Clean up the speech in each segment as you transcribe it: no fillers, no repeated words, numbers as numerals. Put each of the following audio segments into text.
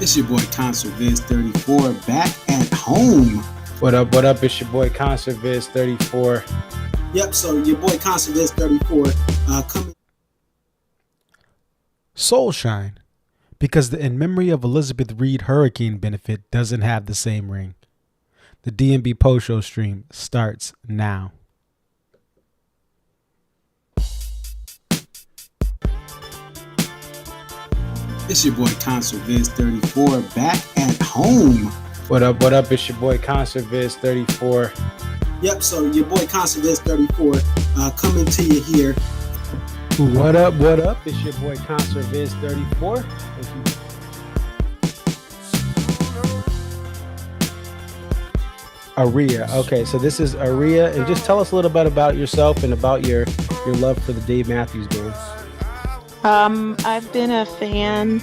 It's your boy Concert Viz 34 back at home. What up, what up? It's your boy Concert Viz 34. Yep, so your boy Concert Viz 34 coming. Soulshine, because the In Memory of Elizabeth Reed Hurricane benefit doesn't have the same ring. The DMB post show stream starts now. It's your boy Concert Viz 34 back at home. What up, what up? It's your boy Concert Viz 34. Yep, so your boy Concert Viz 34 coming to you here. What up, what up? It's your boy Concert Viz 34. Thank you. Aria. Okay, so this is Aria, and just tell us a little bit about yourself and about your love for the Dave Matthews Band. I've been a fan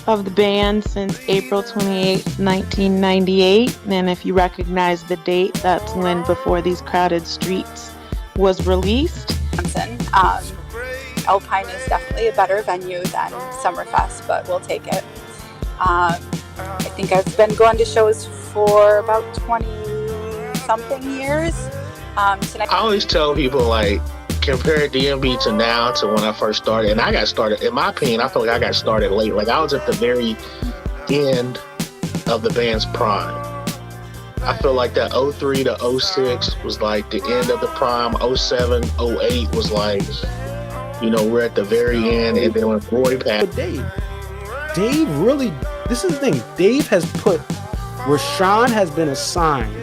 of the band since April 28, 1998, and if you recognize the date, that's when Before These Crowded Streets was released. Alpine is definitely a better venue than Summerfest, but we'll take it. I think I've been going to shows for about 20-something years. I always tell people, like, compare DMB to now to when I first started. And I got started, in my opinion, I feel like I got started late. Like, I was at the very end of the band's prime. I feel like that 03 to 06 was like the end of the prime. 07, 08 was like, you know, we're at the very end. And then when Roy passed. But Dave really, this is the thing. Dave has put, Rashawn has been assigned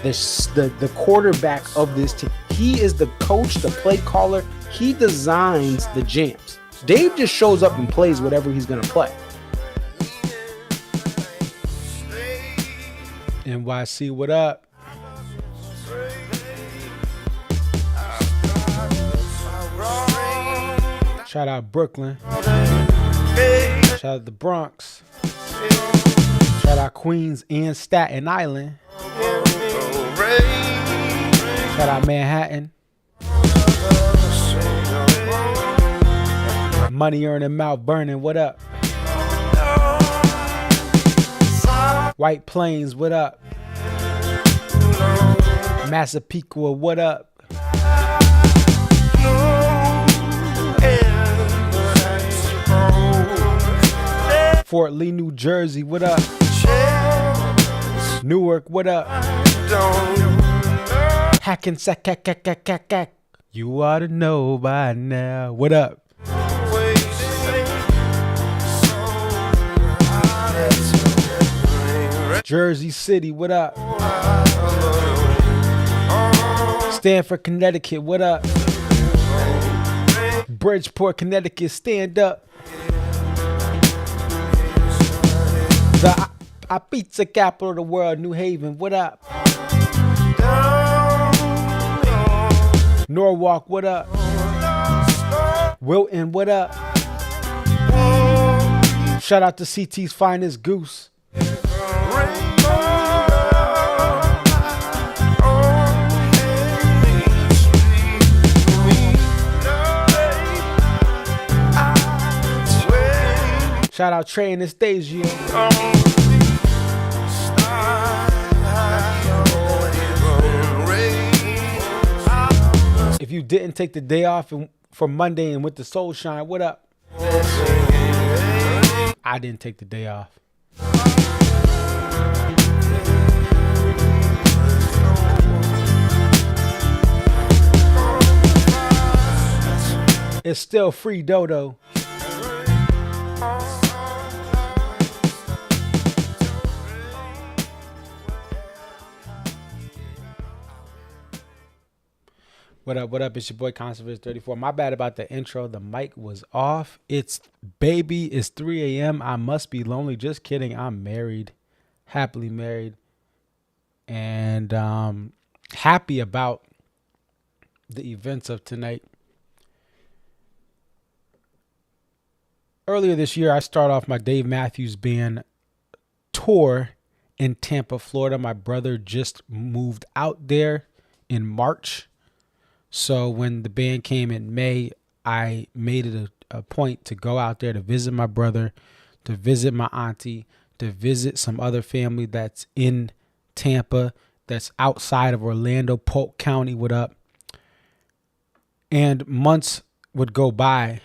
the quarterback of this team. He is the coach, the play caller. He designs the jams. Dave just shows up and plays whatever he's going to play. NYC, what up? Shout out Brooklyn. Shout out the Bronx. Shout out Queens and Staten Island. Shout out Manhattan. Money earning, mouth burning, what up? White Plains, what up? Massapequa, what up? Fort Lee, New Jersey, what up? Newark, what up? Hackensack, you ought to know by now. What up? Jersey City, what up? Stamford, Connecticut, what up? Bridgeport, Connecticut, stand up. The pizza capital of the world, New Haven, what up? Norwalk, what up? Wilton, what up? Shout out to CT's finest Goose. Shout out Trey and Anastasia. If you didn't take the day off for Monday and went to Soulshine, what up? I didn't take the day off. It's still free dodo. What up, what up? It's your boy Conservative 34. My bad about the intro. The mic was off. It's 3 a.m. I must be lonely. Just kidding. I'm married. Happily married. And happy about the events of tonight. Earlier this year, I started off my Dave Matthews Band tour in Tampa, Florida. My brother just moved out there in March. So when the band came in May, I made it a point to go out there to visit my brother, to visit my auntie, to visit some other family that's in Tampa, that's outside of Orlando, Polk County, what up? And months would go by,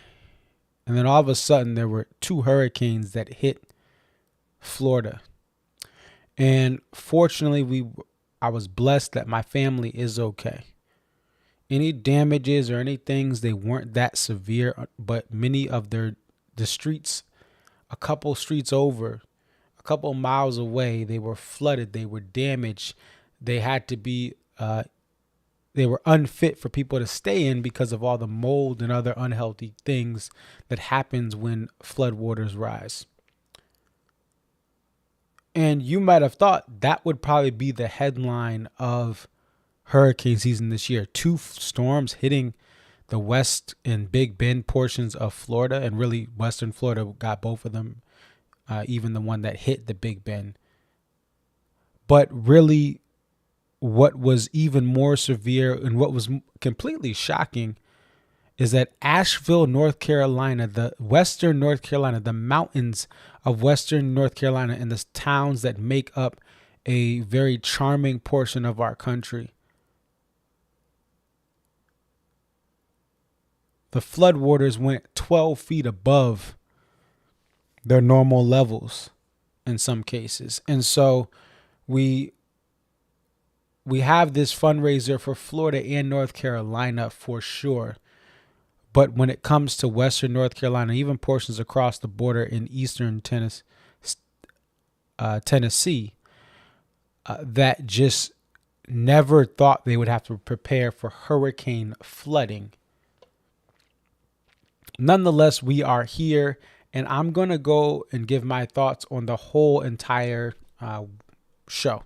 and then all of a sudden there were 2 hurricanes that hit Florida. And fortunately, I was blessed that my family is okay. Any damages or any things, they weren't that severe, but many of the streets, a couple streets over, a couple miles away, they were flooded, they were damaged, they had to be they were unfit for people to stay in because of all the mold and other unhealthy things that happens when floodwaters rise. And you might have thought that would probably be the headline of hurricane season this year. 2 storms hitting the West and Big Bend portions of Florida, and really Western Florida got both of them, even the one that hit the Big Bend. But really, what was even more severe and what was completely shocking is that Asheville, North Carolina, the Western North Carolina, the mountains of Western North Carolina and the towns that make up a very charming portion of our country, the floodwaters went 12 feet above their normal levels in some cases. And so we have this fundraiser for Florida and North Carolina for sure. But when it comes to Western North Carolina, even portions across the border in Eastern Tennessee, that just never thought they would have to prepare for hurricane flooding. Nonetheless, we are here, and I'm going to go and give my thoughts on the whole entire show.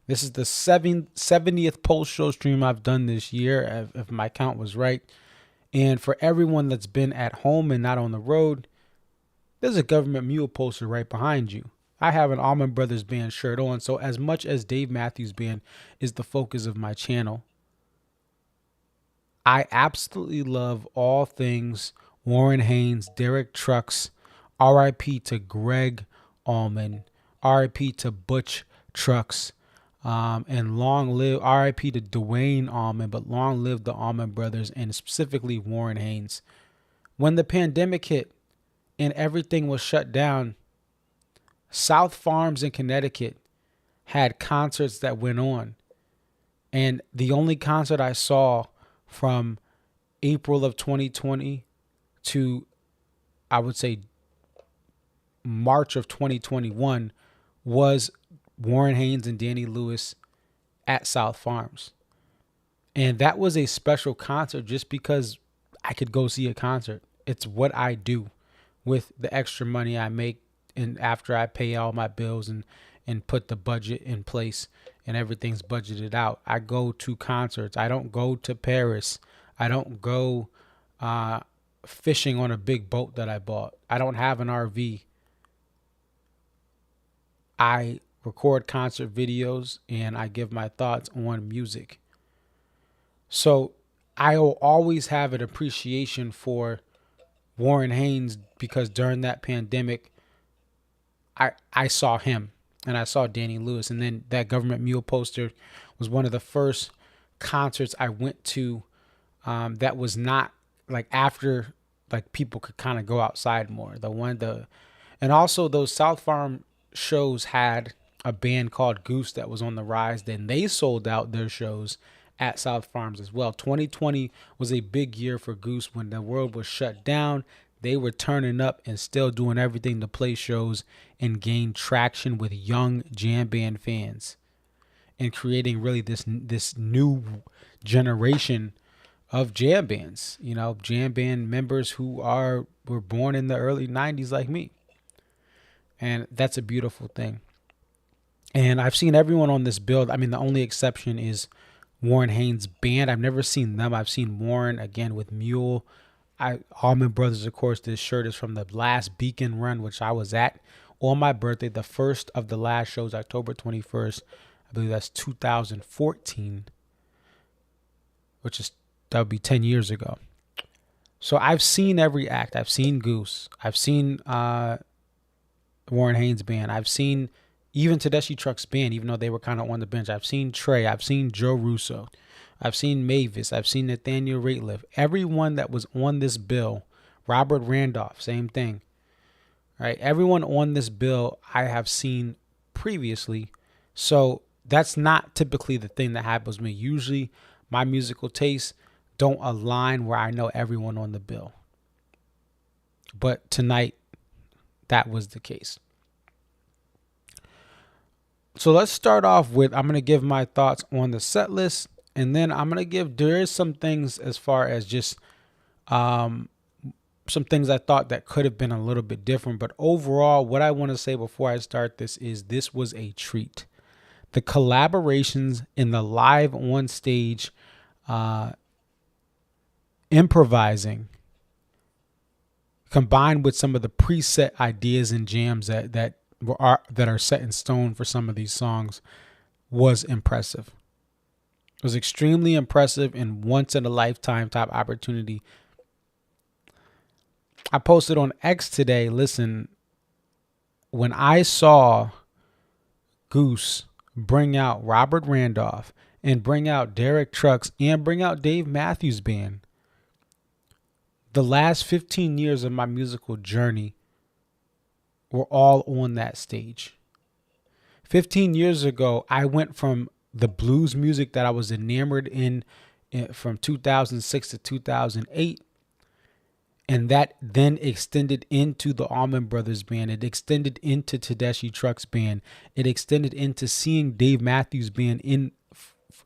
This is the 70th post-show stream I've done this year, if my count was right. And for everyone that's been at home and not on the road, there's a government mule poster right behind you. I have an Allman Brothers Band shirt on, so as much as Dave Matthews Band is the focus of my channel, I absolutely love all things Warren Haynes, Derek Trucks, R.I.P. to Greg Allman, R.I.P. to Butch Trucks, and long live R.I.P. to Dwayne Allman, but long live the Allman Brothers and specifically Warren Haynes. When the pandemic hit and everything was shut down, South Farms in Connecticut had concerts that went on. And the only concert I saw from April of 2020 to, I would say, March of 2021 was Warren Haynes and Danny Lewis at South Farms. And that was a special concert just because I could go see a concert. It's what I do with the extra money I make, and after I pay all my bills and put the budget in place and everything's budgeted out, I go to concerts. I don't go to Paris. I don't go fishing on a big boat that I bought. I don't have an RV. I record concert videos and I give my thoughts on music. So I will always have an appreciation for Warren Haynes because during that pandemic, I saw him and I saw Danny Lewis. And then that government mule poster was one of the first concerts I went to that was not like after like people could kind of go outside more. And also those South Farm shows had a band called Goose that was on the rise. Then they sold out their shows at South Farms as well. 2020 was a big year for Goose when the world was shut down. They were turning up and still doing everything to play shows and gain traction with young jam band fans and creating really this new generation of jam bands, jam band members who were born in the early 90s like me. And that's a beautiful thing. And I've seen everyone on this build. I mean, the only exception is Warren Haynes' band. I've never seen them. I've seen Warren again with Mule. Allman Brothers, of course, this shirt is from the last Beacon run, which I was at on my birthday. The first of the last shows, October 21st. I believe that's 2014, that would be 10 years ago. So I've seen every act. I've seen Goose. I've seen Warren Haynes band. I've seen even Tedeschi Trucks band, even though they were kind of on the bench. I've seen Trey. I've seen Joe Russo. I've seen Mavis. I've seen Nathaniel Rateliff. Everyone that was on this bill, Robert Randolph, same thing. Right? Everyone on this bill I have seen previously. So that's not typically the thing that happens to me. Usually my musical tastes don't align where I know everyone on the bill. But tonight, that was the case. So let's start off with, I'm going to give my thoughts on the set list. And then I'm going to there is some things as far as just some things I thought that could have been a little bit different. But overall, what I want to say before I start this was a treat. The collaborations in the live on stage improvising combined with some of the preset ideas and jams that are set in stone for some of these songs was impressive. It was extremely impressive and once in a lifetime type opportunity. I posted on X today, listen, when I saw Goose bring out Robert Randolph and bring out Derek Trucks and bring out Dave Matthews Band, the last 15 years of my musical journey were all on that stage. 15 years ago, I went from the blues music that I was enamored in from 2006 to 2008. And that then extended into the Allman Brothers Band. It extended into Tedeschi Trucks Band. It extended into seeing Dave Matthews Band in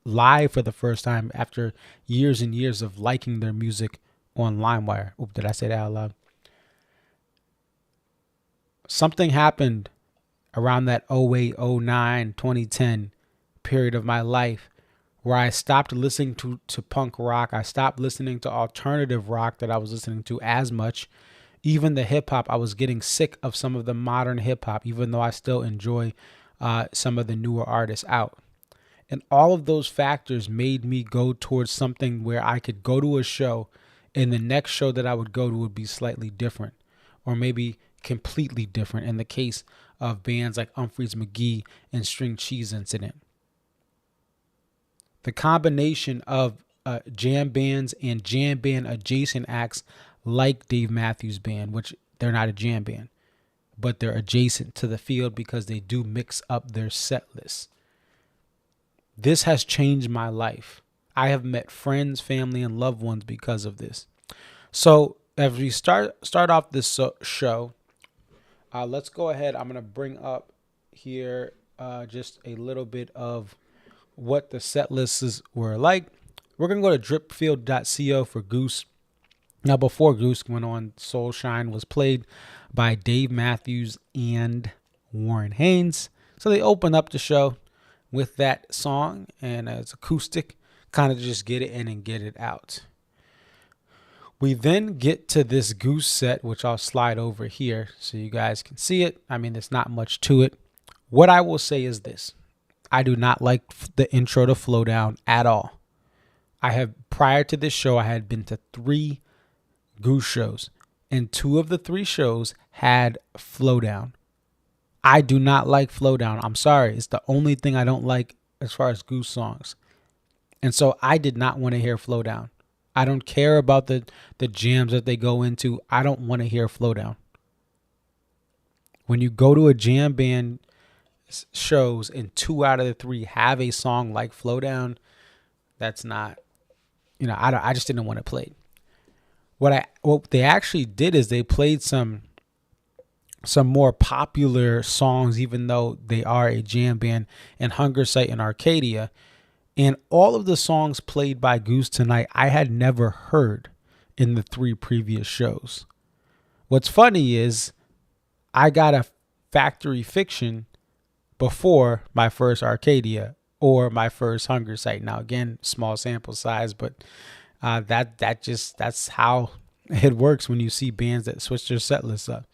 live for the first time after years and years of liking their music on LimeWire. Oop, did I say that out loud? Something happened around that 08, 09, 2010 period of my life where I stopped listening to punk rock. I stopped listening to alternative rock that I was listening to as much. Even the hip hop, I was getting sick of some of the modern hip hop, even though I still enjoy some of the newer artists out. And all of those factors made me go towards something where I could go to a show and the next show that I would go to would be slightly different or maybe completely different in the case of bands like Humphreys McGee and String Cheese Incident. The combination of jam bands and jam band adjacent acts like Dave Matthews Band, which they're not a jam band, but they're adjacent to the field because they do mix up their set lists. This has changed my life. I have met friends, family, and loved ones because of this. So as we start off this show, let's go ahead. I'm going to bring up here just a little bit of what the set lists were like. We're going to go to dripfield.co for Goose. Now, before Goose went on, Soulshine was played by Dave Matthews and Warren Haynes. So they open up the show with that song, and it's acoustic, kind of just get it in and get it out. We then get to this Goose set, which I'll slide over here so you guys can see it. I mean, there's not much to it. What I will say is this. I do not like the intro to Flow Down at all. Prior to this show, I had been to 3 Goose shows, and 2 of the 3 shows had Flow Down. I do not like Flow Down. I'm sorry. It's the only thing I don't like as far as Goose songs. And so I did not want to hear Flow Down. I don't care about the jams that they go into. I don't want to hear Flow Down. When you go to a jam band shows and 2 out of the 3 have a song like Flow Down, that's not, I just didn't want to play it. What they actually did is they played some more popular songs, even though they are a jam band, and Hunger Site and Arcadia. And all of the songs played by Goose tonight, I had never heard in the 3 previous shows. What's funny is I got a Factory Fiction before my first Arcadia or my first Hunger Site. Now, again, small sample size, but that's how it works when you see bands that switch their set lists up.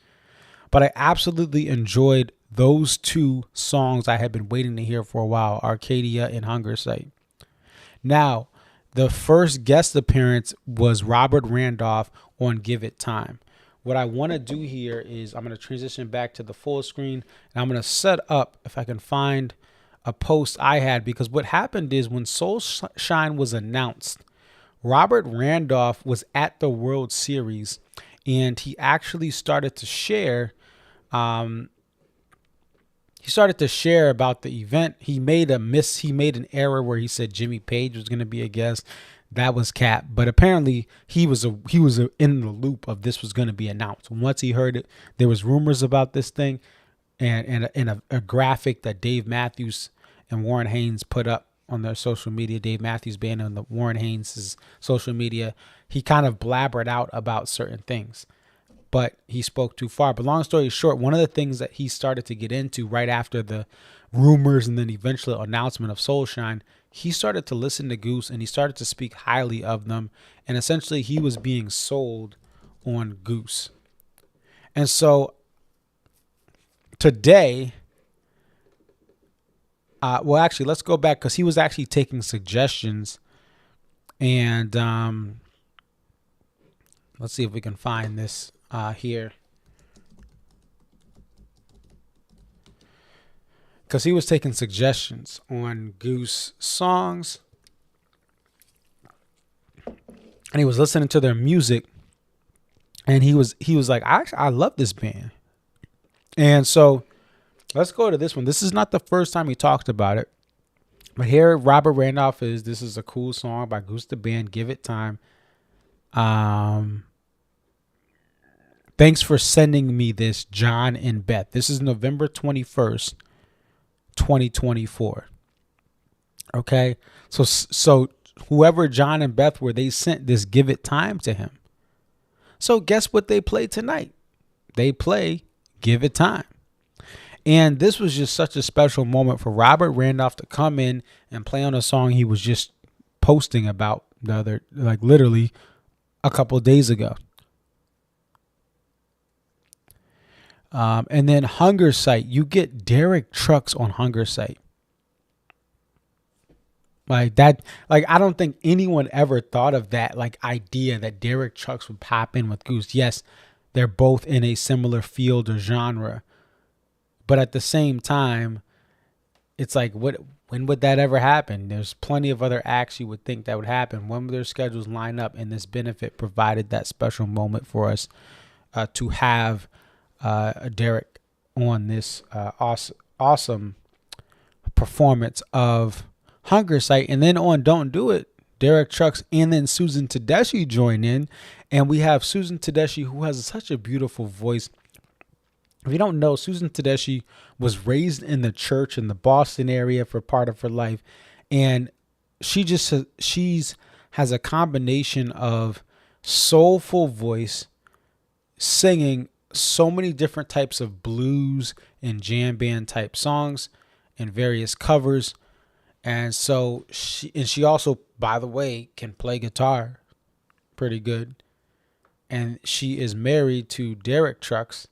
But I absolutely enjoyed those 2 songs I had been waiting to hear for a while, Arcadia and Hunger Site. Now, the first guest appearance was Robert Randolph on Give It Time, what I want to do here is I'm going to transition back to the full screen, and I'm going to set up, if I can find a post I had, because what happened is when Soulshine was announced, Robert Randolph was at the World Series, and he actually started to share. He started to share about the event. He made an error where he said Jimmy Page was going to be a guest. That was cap. But apparently he was in the loop of this was going to be announced. Once he heard it, there was rumors about this thing, and a graphic that Dave Matthews and Warren Haynes put up on their social media. Dave Matthews Band on the Warren Haynes' social media. He kind of blabbered out about certain things, but he spoke too far. But long story short, one of the things that he started to get into right after the rumors and then eventual announcement of Soulshine, he started to listen to Goose and he started to speak highly of them. And essentially he was being sold on Goose. And so today, well, actually, let's go back because he was actually taking suggestions. And let's see if we can find this here. Because he was taking suggestions on Goose songs. And he was listening to their music. And he was like, I love this band. And so let's go to this one. This is not the first time he talked about it. But here, Robert Randolph this is a cool song by Goose the Band, Give It Time. Thanks for sending me this, John and Beth. This is November 21st, 2024. Okay? So whoever John and Beth were, they sent this Give It Time to him. So guess what they play tonight? They play Give It Time. And this was just such a special moment for Robert Randolph to come in and play on a song he was just posting about literally a couple of days ago. And then Hunger Site, you get Derek Trucks on Hunger Site. Like that, I don't think anyone ever thought of that idea that Derek Trucks would pop in with Goose. Yes, they're both in a similar field or genre. But at the same time, it's like, when would that ever happen? There's plenty of other acts you would think that would happen. When would their schedules line up? And this benefit provided that special moment for us to have Derek on this awesome performance of Hunger Site. And then on Don't Do It, Derek Trucks and then Susan Tedeschi join in. And we have Susan Tedeschi, who has such a beautiful voice. If you don't know, Susan Tedeschi was raised in the church in the Boston area for part of her life. And she's has a combination of soulful voice, singing so many different types of blues and jam band type songs and various covers. And so she also, by the way, can play guitar pretty good. And she is married to Derek Trucks.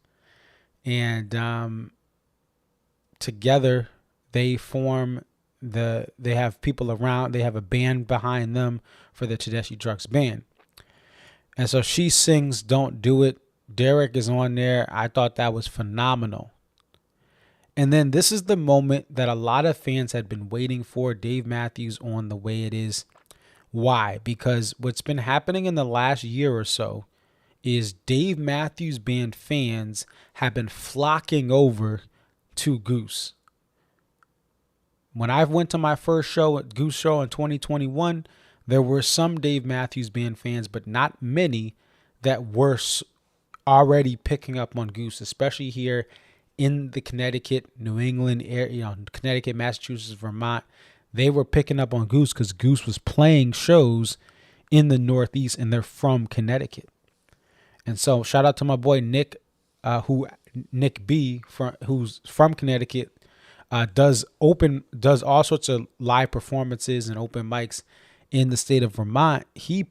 And together they form they have people around, they have a band behind them for the Tedeschi Trucks band. And so she sings Don't Do It. Derek is on there. I thought that was phenomenal. And then this is the moment that a lot of fans had been waiting for, Dave Matthews on The Way It Is. Why? Because what's been happening in the last year or so is Dave Matthews Band fans have been flocking over to Goose. When I went to my first show at Goose Show in 2021, there were some Dave Matthews Band fans, but not many that were already picking up on Goose, especially here in the Connecticut, New England area, Connecticut, Massachusetts, Vermont. They were picking up on Goose because Goose was playing shows in the Northeast, and they're from Connecticut. And so shout out to my boy Nick, Nick B, who's from Connecticut, does all sorts of live performances and open mics in the state of Vermont. He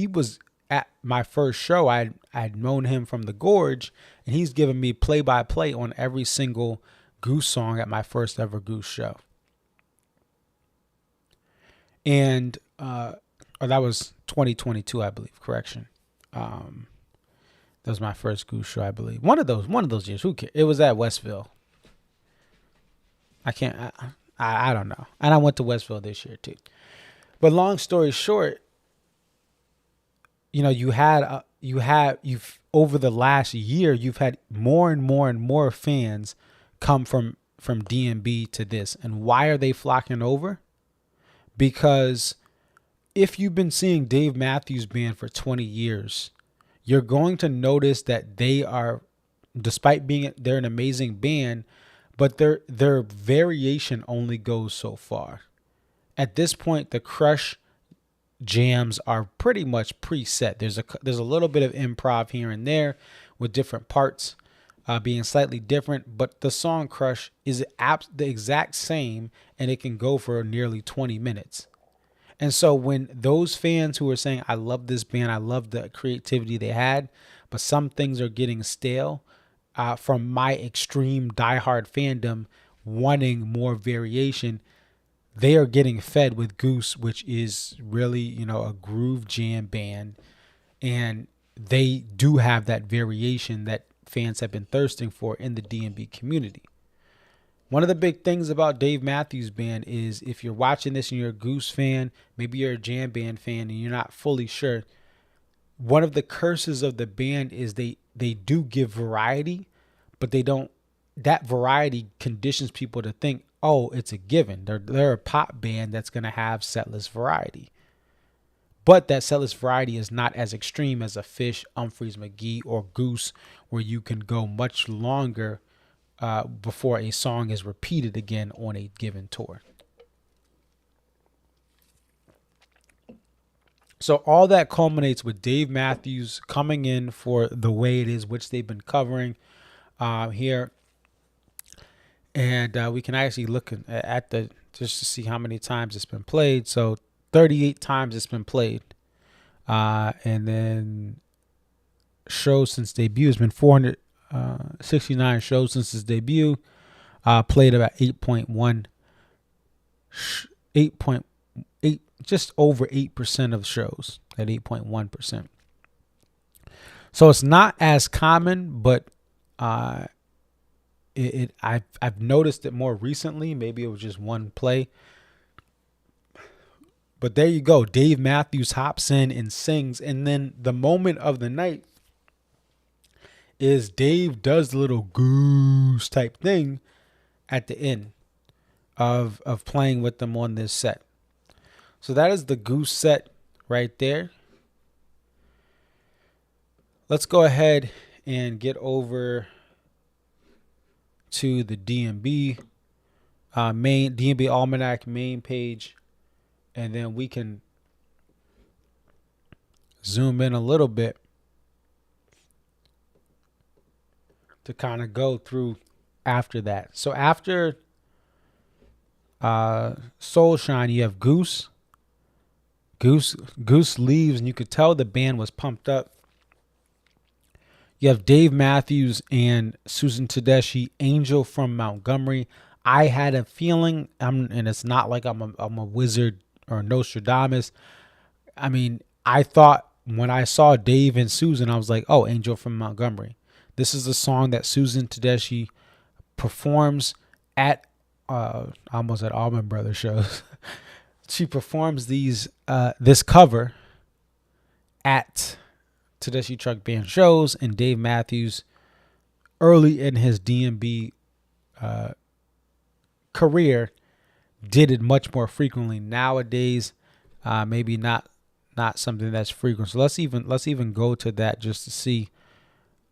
was at my first show. I'd known him from the Gorge, and he's given me play-by-play on every single Goose song at my first ever Goose show. And that was 2022, I believe. Correction. That was my first Goose show, I believe. One of those years. Who cares? It was at Westville. I don't know. And I went to Westville this year too. But long story short, you've over the last year, you've had more and more and more fans come from DMB to this. And why are they flocking over? Because if you've been seeing Dave Matthews Band for 20 years, you're going to notice that they are, despite they're an amazing band, but their variation only goes so far. At this point, the Crush jams are pretty much preset. There's a little bit of improv here and there with different parts being slightly different, but the song Crush is the exact same, and it can go for nearly 20 minutes. And so when those fans who are saying, I love this band, I love the creativity they had, but some things are getting stale, from my extreme diehard fandom wanting more variation, they are getting fed with Goose, which is really, a groove jam band. And they do have that variation that fans have been thirsting for in the DMB community. One of the big things about Dave Matthews Band is, if you're watching this and you're a Goose fan, maybe you're a jam band fan and you're not fully sure, one of the curses of the band is they do give variety, but that variety conditions people to think, oh, it's a given. They're a pop band that's going to have setlist variety. But that setlist variety is not as extreme as a Fish, Humphreys, McGee, or Goose, where you can go much longer before a song is repeated again on a given tour. So all that culminates with Dave Matthews coming in for The Way It Is, which they've been covering here. And we can actually look at just to see how many times it's been played. So 38 times it's been played. And then shows since debut has been 469 shows since its debut. Played about 8.8, just over 8% of shows at 8.1%. So it's not as common, but I've noticed it more recently. Maybe it was just one play. But there you go. Dave Matthews hops in and sings. And then the moment of the night is Dave does the little Goose type thing at the end of playing with them on this set. So that is the Goose set right there. Let's go ahead and get over to the DMB main DMB Almanac main page, and then we can zoom in a little bit to kind of go through after that. So after Soulshine, you have Goose. Goose leaves, and you could tell the band was pumped up. You have Dave Matthews and Susan Tedeschi, Angel from Montgomery. I had a feeling, and it's not like I'm a wizard or Nostradamus. I mean, I thought when I saw Dave and Susan, I was like, oh, Angel from Montgomery. This is a song that Susan Tedeschi performs at, almost at Allman Brothers shows. She performs this cover at Tedeschi Truck Band shows, and Dave Matthews, early in his DMB career, did it much more frequently. Nowadays, maybe not something that's frequent. So let's even go to that just to see.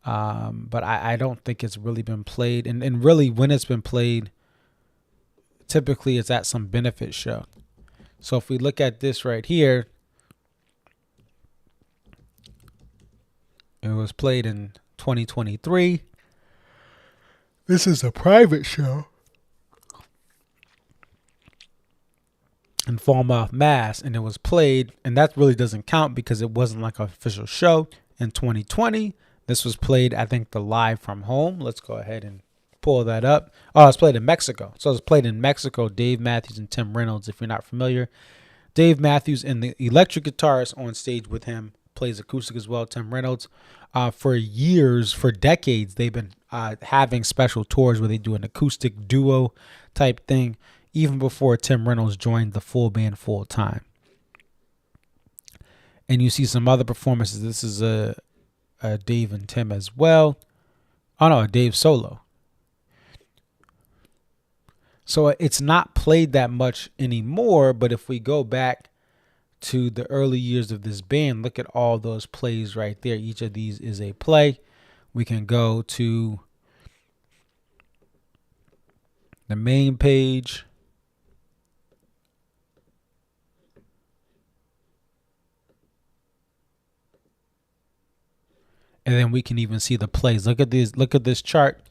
But I don't think it's really been played, and really when it's been played, typically it's at some benefit show. So if we look at this right here, it was played in 2023. This is a private show in Falmouth, Mass. And it was played, and that really doesn't count because it wasn't like an official show. In 2020, this was played, I think, the Live from Home. Let's go ahead and pull that up. Oh, it's played in Mexico. So it's played in Mexico. Dave Matthews and Tim Reynolds, if you're not familiar. Dave Matthews and the electric guitarist on stage with him plays acoustic as well. Tim Reynolds. For years, for decades, they've been having special tours where they do an acoustic duo type thing, even before Tim Reynolds joined the full band full time. And you see some other performances. This is a Dave and Tim as well. Oh no, a Dave solo. So it's not played that much anymore, but if we go back to the early years of this band, look at all those plays right there. Each of these is a play. We can go to the main page. And then we can even see the plays. Look at this. Look at this chart.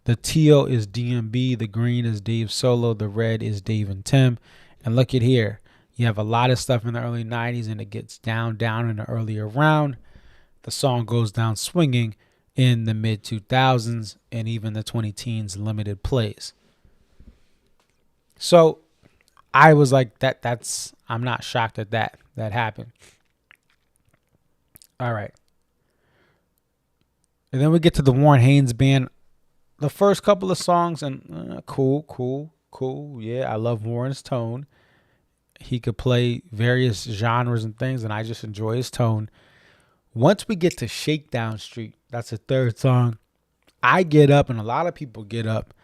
The teal is DMB. The green is Dave solo. The red is Dave and Tim. And look at here. You have a lot of stuff in the early 90s, and it gets down in the earlier round. The song goes down swinging in the mid 2000s and even the 2010s limited plays. So I was like, I'm not shocked at that happened. All right. And then we get to the Warren Haynes band. The first couple of songs, and cool. Yeah, I love Warren's tone. He could play various genres and things, and I just enjoy his tone. Once we get to Shakedown Street, that's the third song, I get up, and a lot of people get up,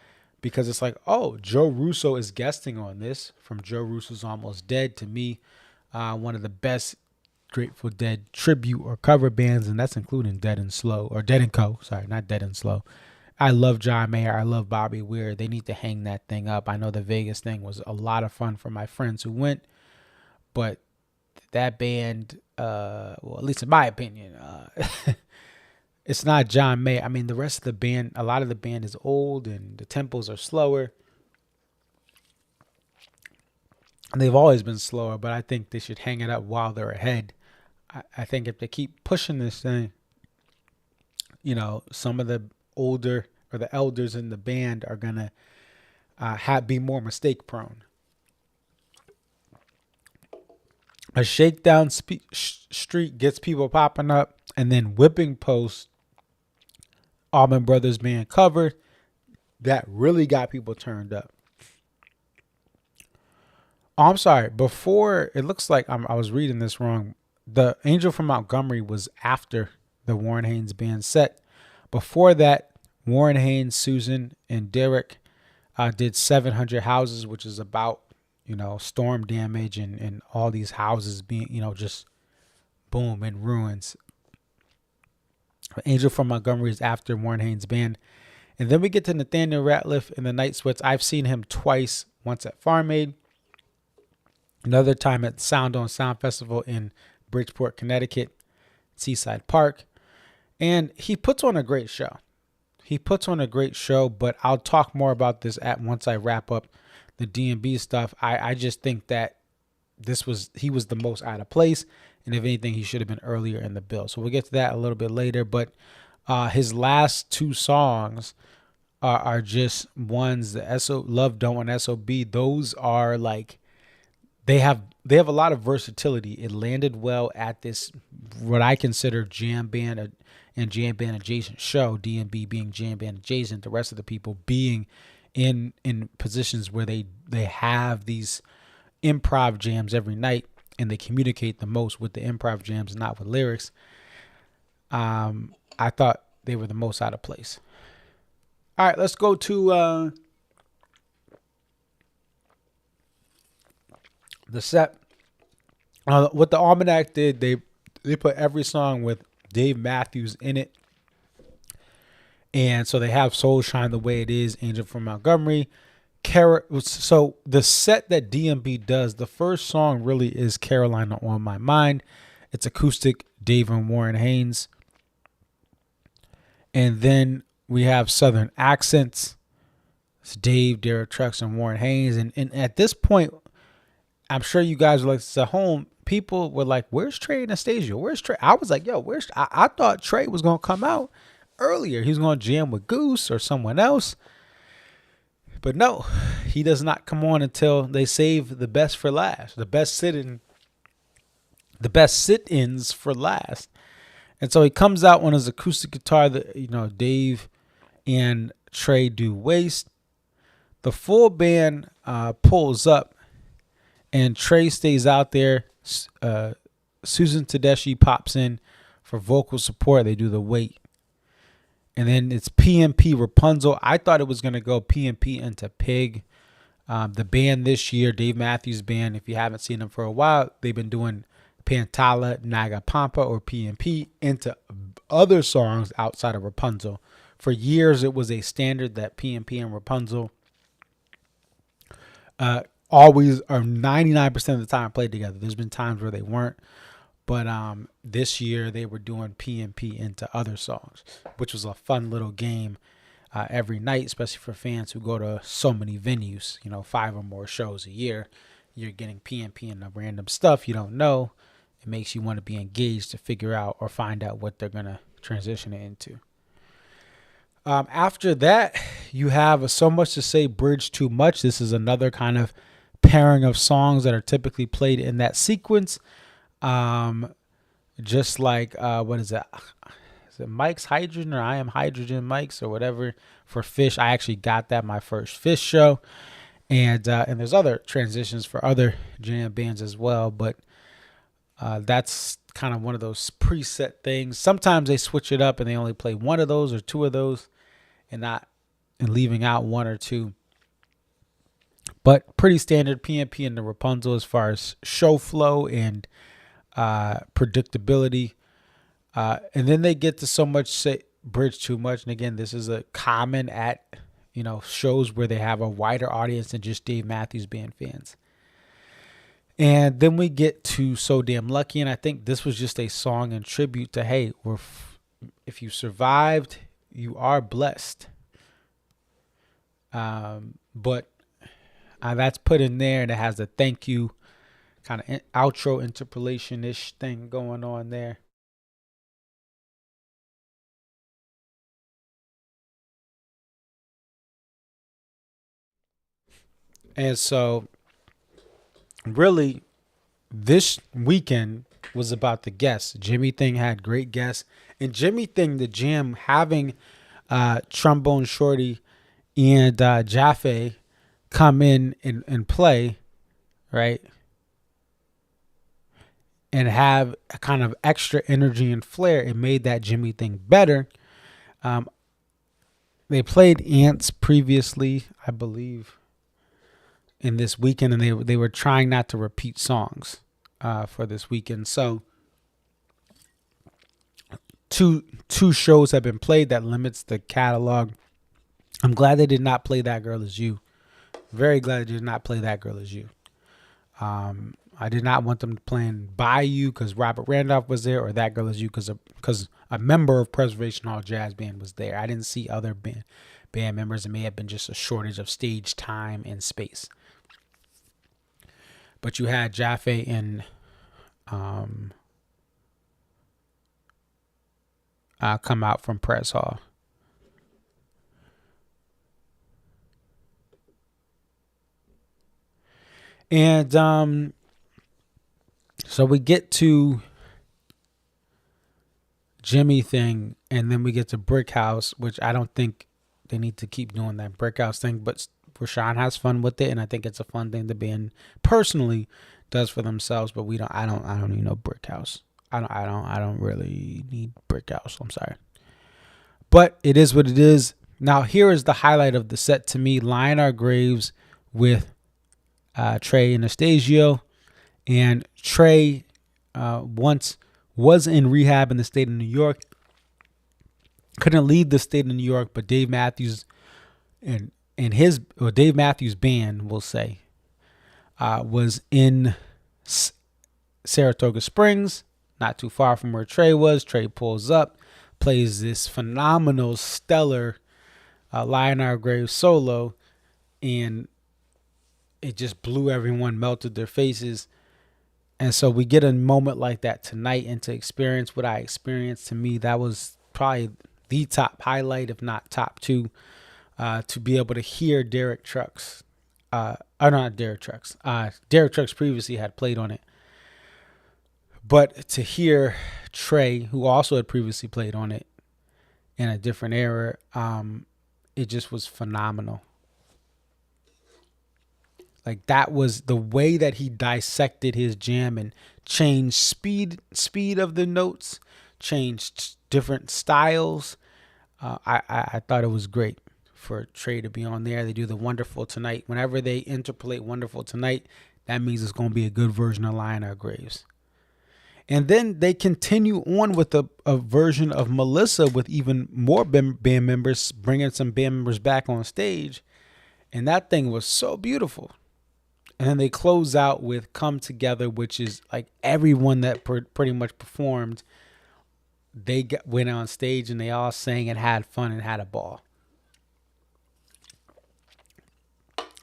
because it's like, oh, Joe Russo is guesting on this, from Joe Russo's Almost Dead. To me, one of the best Grateful Dead tribute or cover bands, and that's including Dead and Slow, or Dead and Co. Sorry, not Dead and Slow. I love John Mayer. I love Bobby Weir. They need to hang that thing up. I know the Vegas thing was a lot of fun for my friends who went, but that band, well, at least in my opinion, it's not John Mayer. I mean, the rest of the band, a lot of the band is old and the tempos are slower. And they've always been slower, but I think they should hang it up while they're ahead. I think if they keep pushing this thing, some of the older or the elders in the band are gonna be more mistake prone. A Shakedown Street gets people popping up, and then Whipping Post, Allman Brothers band cover, that really got people turned up. Oh, I'm sorry. Before, it looks like I was reading this wrong. The Angel from Montgomery was after the Warren Haynes band set. Before that, Warren Haynes, Susan, and Derek did 700 Houses, which is about, storm damage and all these houses being, just boom, in ruins. Angel from Montgomery is after Warren Haynes band. And then we get to Nathaniel Ratliff and the Night Sweats. I've seen him twice, once at Farm Aid, another time at Sound on Sound Festival in Bridgeport, Connecticut, Seaside Park. And he puts on a great show. But I'll talk more about this once I wrap up the D&B stuff. I just think that he was the most out of place. And if anything, he should have been earlier in the bill. So we'll get to that a little bit later. But his last two songs are just ones, the Love Don't Want SOB. Those are like, they have a lot of versatility. It landed well at this, what I consider jam band and jam band adjacent show, D&B being jam band adjacent, the rest of the people being in positions where they have these improv jams every night, and they communicate the most with the improv jams, not with lyrics. I thought they were the most out of place. All right, let's go to the set. What the Almanac did, they put every song with Dave Matthews in it. And so they have Soulshine the Way It Is, Angel from Montgomery. So the set that DMB does, the first song really is Carolina on My Mind. It's acoustic, Dave and Warren Haynes. And then we have Southern Accents. It's Dave, Derek Trucks, and Warren Haynes. And at this point, I'm sure you guys are like, it's at home. People were like, where's Trey and Anastasia? Where's Trey? I was like, yo, I thought Trey was going to come out earlier. He was going to jam with Goose or someone else. But no, he does not come on until they save the best for last. The best sitting the best sit-ins for last. And so he comes out on his acoustic guitar that, Dave and Trey do waste. The full band pulls up, and Trey stays out there. Susan Tedeschi pops in for vocal support. They do the wait. And then it's PNP Rapunzel. I thought it was going to go PNP into Pig. The band this year, Dave Matthews Band, if you haven't seen them for a while, they've been doing Pantala, Naga Pampa, or PNP into other songs outside of Rapunzel. For years, it was a standard that PNP and Rapunzel always, or 99% of the time, played together. There's been times where they weren't. But this year, they were doing PNP into other songs, which was a fun little game every night, especially for fans who go to so many venues, 5 or more shows a year. You're getting PNP into random stuff you don't know. It makes you want to be engaged to figure out or find out what they're going to transition it into. After that, you have So Much to Say, Bridge Too Much. This is another kind of pairing of songs that are typically played in that sequence. Just like, what is it? Is it Mike's Hydrogen or I Am Hydrogen Mike's or whatever for Fish? I actually got that my first Fish show. And there's other transitions for other jam bands as well. But that's kind of one of those preset things. Sometimes they switch it up and they only play one of those or two of those and leaving out one or two. But pretty standard PNP and the Rapunzel as far as show flow and predictability. And then they get to So Much Say, Bridge Too Much. And again, this is a common at, shows where they have a wider audience than just Dave Matthews Band fans. And then we get to So Damn Lucky. And I think this was just a song in tribute to, hey, if you survived, you are blessed. But that's put in there, and it has a thank you kind of outro interpolation-ish thing going on there. And so really this weekend was about the guests. Jimmy Thing had great guests, and Jimmy Thing, the jam, having Trombone Shorty and Jaffe come in and play, right? And have a kind of extra energy and flair. It made that Jimmy Thing better. They played Ants previously, I believe, in this weekend, and they were trying not to repeat songs for this weekend. So two shows have been played. That limits the catalog. I'm glad they did not play That Girl Is You. Very glad they did not play That Girl Is You. I did not want them playing By You because Robert Randolph was there, or That Girl Is You because a member of Preservation Hall Jazz Band was there. I didn't see other band members. It may have been just a shortage of stage time and space. But you had Jaffe and come out from Press Hall. And so we get to Jimmy Thing, and then we get to Brick House, which I don't think they need to keep doing that Brick House thing, but Rashawn has fun with it, and I think it's a fun thing the band personally does for themselves. But I don't need no Brick House. I don't really need Brick House. I'm sorry, but it is what it is. Now here is the highlight of the set to me: Lion Our Graves with Trey Anastasio. And Trey once was in rehab in the state of New York. Couldn't leave the state of New York, but Dave Matthews and Dave Matthews Band, we'll say, was in Saratoga Springs, not too far from where Trey was. Trey pulls up, plays this phenomenal, stellar Lion Our Grave solo, and it just blew everyone, melted their faces. And so we get a moment like that tonight, and to experience what I experienced, to me, that was probably the top highlight, if not top two, to be able to hear Derek Trucks. Derek Trucks previously had played on it. But to hear Trey, who also had previously played on it in a different era, it just was phenomenal. Like, that was the way that he dissected his jam and changed speed of the notes, changed different styles. I thought it was great for Trey to be on there. They do the Wonderful Tonight. Whenever they interpolate Wonderful Tonight, that means it's going to be a good version of Lionel Graves. And then they continue on with a version of Melissa with even more band members, bringing some band members back on stage. And that thing was so beautiful. And then they close out with Come Together, which is like everyone that pretty much performed. They went on stage and they all sang and had fun and had a ball.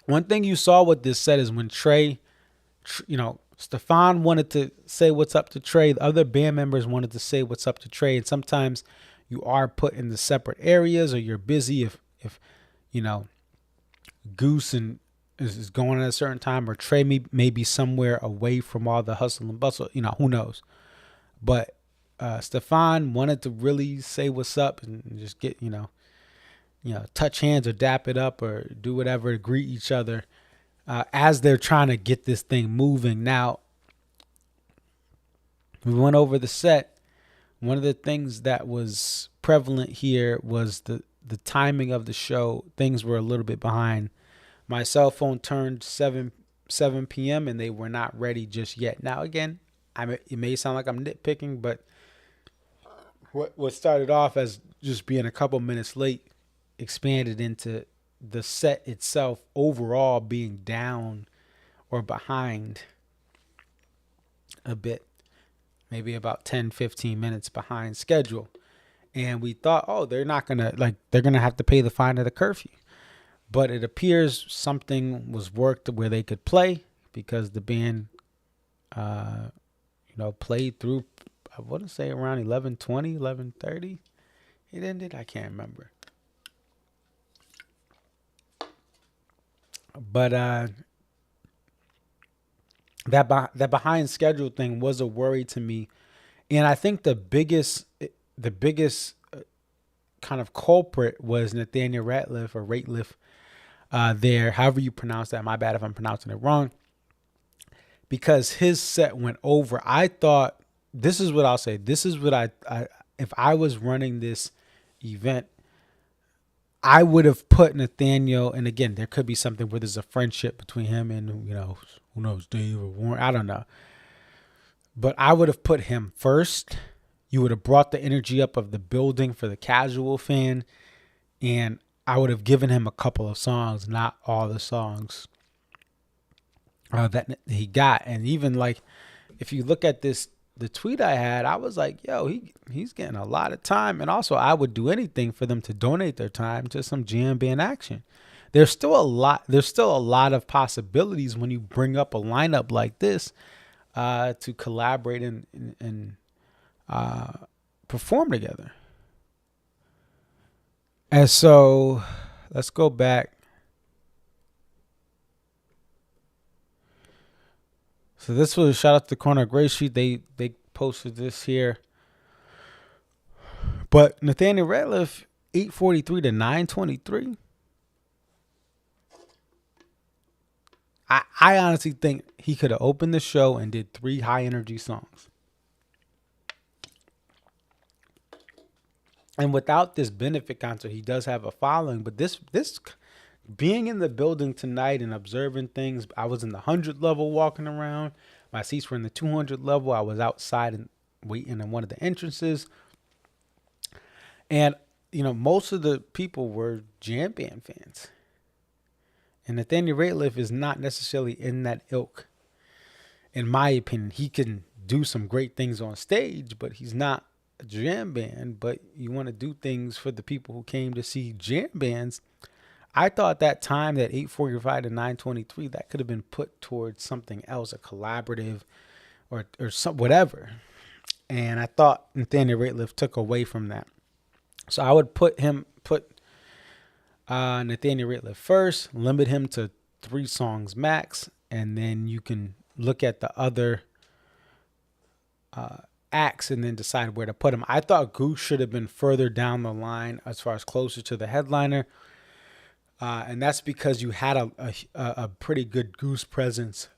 One thing you saw with this set is when Trey, Stefan wanted to say what's up to Trey. The other band members wanted to say what's up to Trey. And sometimes you are put in the separate areas or you're busy if Goose is going at a certain time, or Trey may be somewhere away from all the hustle and bustle. Who knows? But Stefan wanted to really say what's up and just get, touch hands or dap it up or do whatever to greet each other as they're trying to get this thing moving. Now, we went over the set. One of the things that was prevalent here was the timing of the show. Things were a little bit behind. My cell phone turned 7 p.m. and they were not ready just yet. Now, again, it may sound like I'm nitpicking, but what started off as just being a couple minutes late expanded into the set itself overall being down or behind a bit, maybe about 10, 15 minutes behind schedule. And we thought, they're going to have to pay the fine of the curfew. But it appears something was worked where they could play because the band, played through, I want to say around 11:20, 11:30. It ended. I can't remember. But that behind schedule thing was a worry to me, and I think the biggest kind of culprit was Nathaniel Rateliff. There, however you pronounce that. My bad if I'm pronouncing it wrong. Because his set went over. I thought, this is what I'll say. This is what I if I was running this event, I would have put Nathaniel, and again, there could be something where there's a friendship between him and, who knows, Dave or Warren. I don't know. But I would have put him first. You would have brought the energy up of the building for the casual fan. And I would have given him a couple of songs, not all the songs that he got. And even if you look at the tweet I had, I was like, he's getting a lot of time. And also I would do anything for them to donate their time to some jam band action. There's still a lot of possibilities when you bring up a lineup like this to collaborate and perform together. And so let's go back. So this was a shout out to Corner Gray Sheet. They posted this here. But Nathaniel Rateliff, 8:43 to 9:23. I honestly think he could have opened the show and did 3 high energy songs. And without this benefit concert, he does have a following. But this being in the building tonight and observing things, I was in the 100 level walking around. My seats were in the 200 level. I was outside and waiting in one of the entrances. And, most of the people were jam band fans. And Nathaniel Rateliff is not necessarily in that ilk. In my opinion, he can do some great things on stage, but he's not a jam band. But you want to do things for the people who came to see jam bands. I thought that time, that 8:45 to 9:23, that could have been put towards something else, a collaborative or some whatever. And I thought Nathaniel Rateliff took away from that. So I would put Nathaniel Rateliff first, limit him to 3 songs max, and then you can look at the other acts and then decide where to put them. I thought Goose should have been further down the line as far as closer to the headliner. And that's because you had a pretty good Goose presence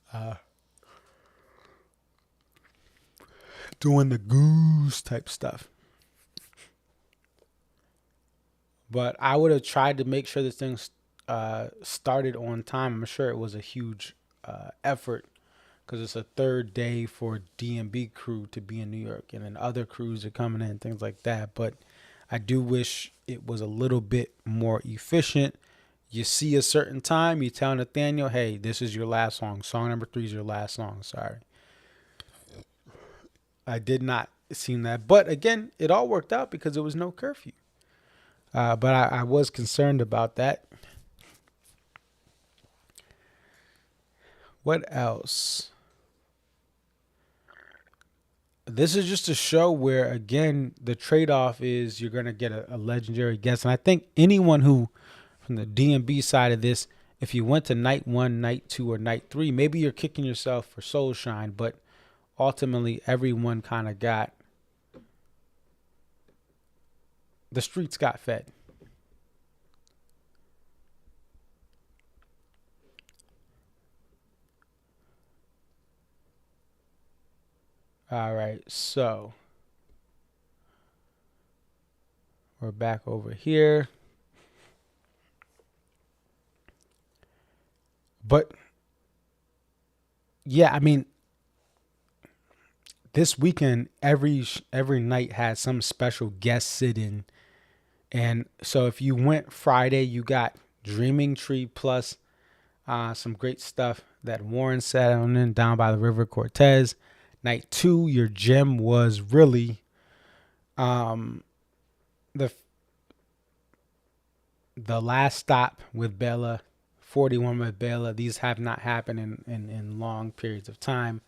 doing the Goose type stuff. But I would have tried to make sure this thing started on time. I'm sure it was a huge effort because it's a third day for DMB crew to be in New York, and then other crews are coming in, things like that. But I do wish it was a little bit more efficient. You see a certain time, you tell Nathaniel, hey, this is your last song. Song number 3 is your last song. Sorry. I did not see that. But again, it all worked out because there was no curfew. But I was concerned about that. What else? This is just a show where, again, the trade-off is you're going to get a legendary guest. And I think anyone who, from the DMB side of this, if you went to night 1, night 2, or night 3, maybe you're kicking yourself for Soulshine, but ultimately everyone kind of got, the streets got fed. All right, so we're back over here. But yeah, I mean, this weekend, every night had some special guest sit-in. And so if you went Friday, you got Dreaming Tree plus some great stuff that Warren sat on in down by the River Cortez. Night 2, your gem was really the last stop with Bella, 41 with Bella. These have not happened in long periods of time.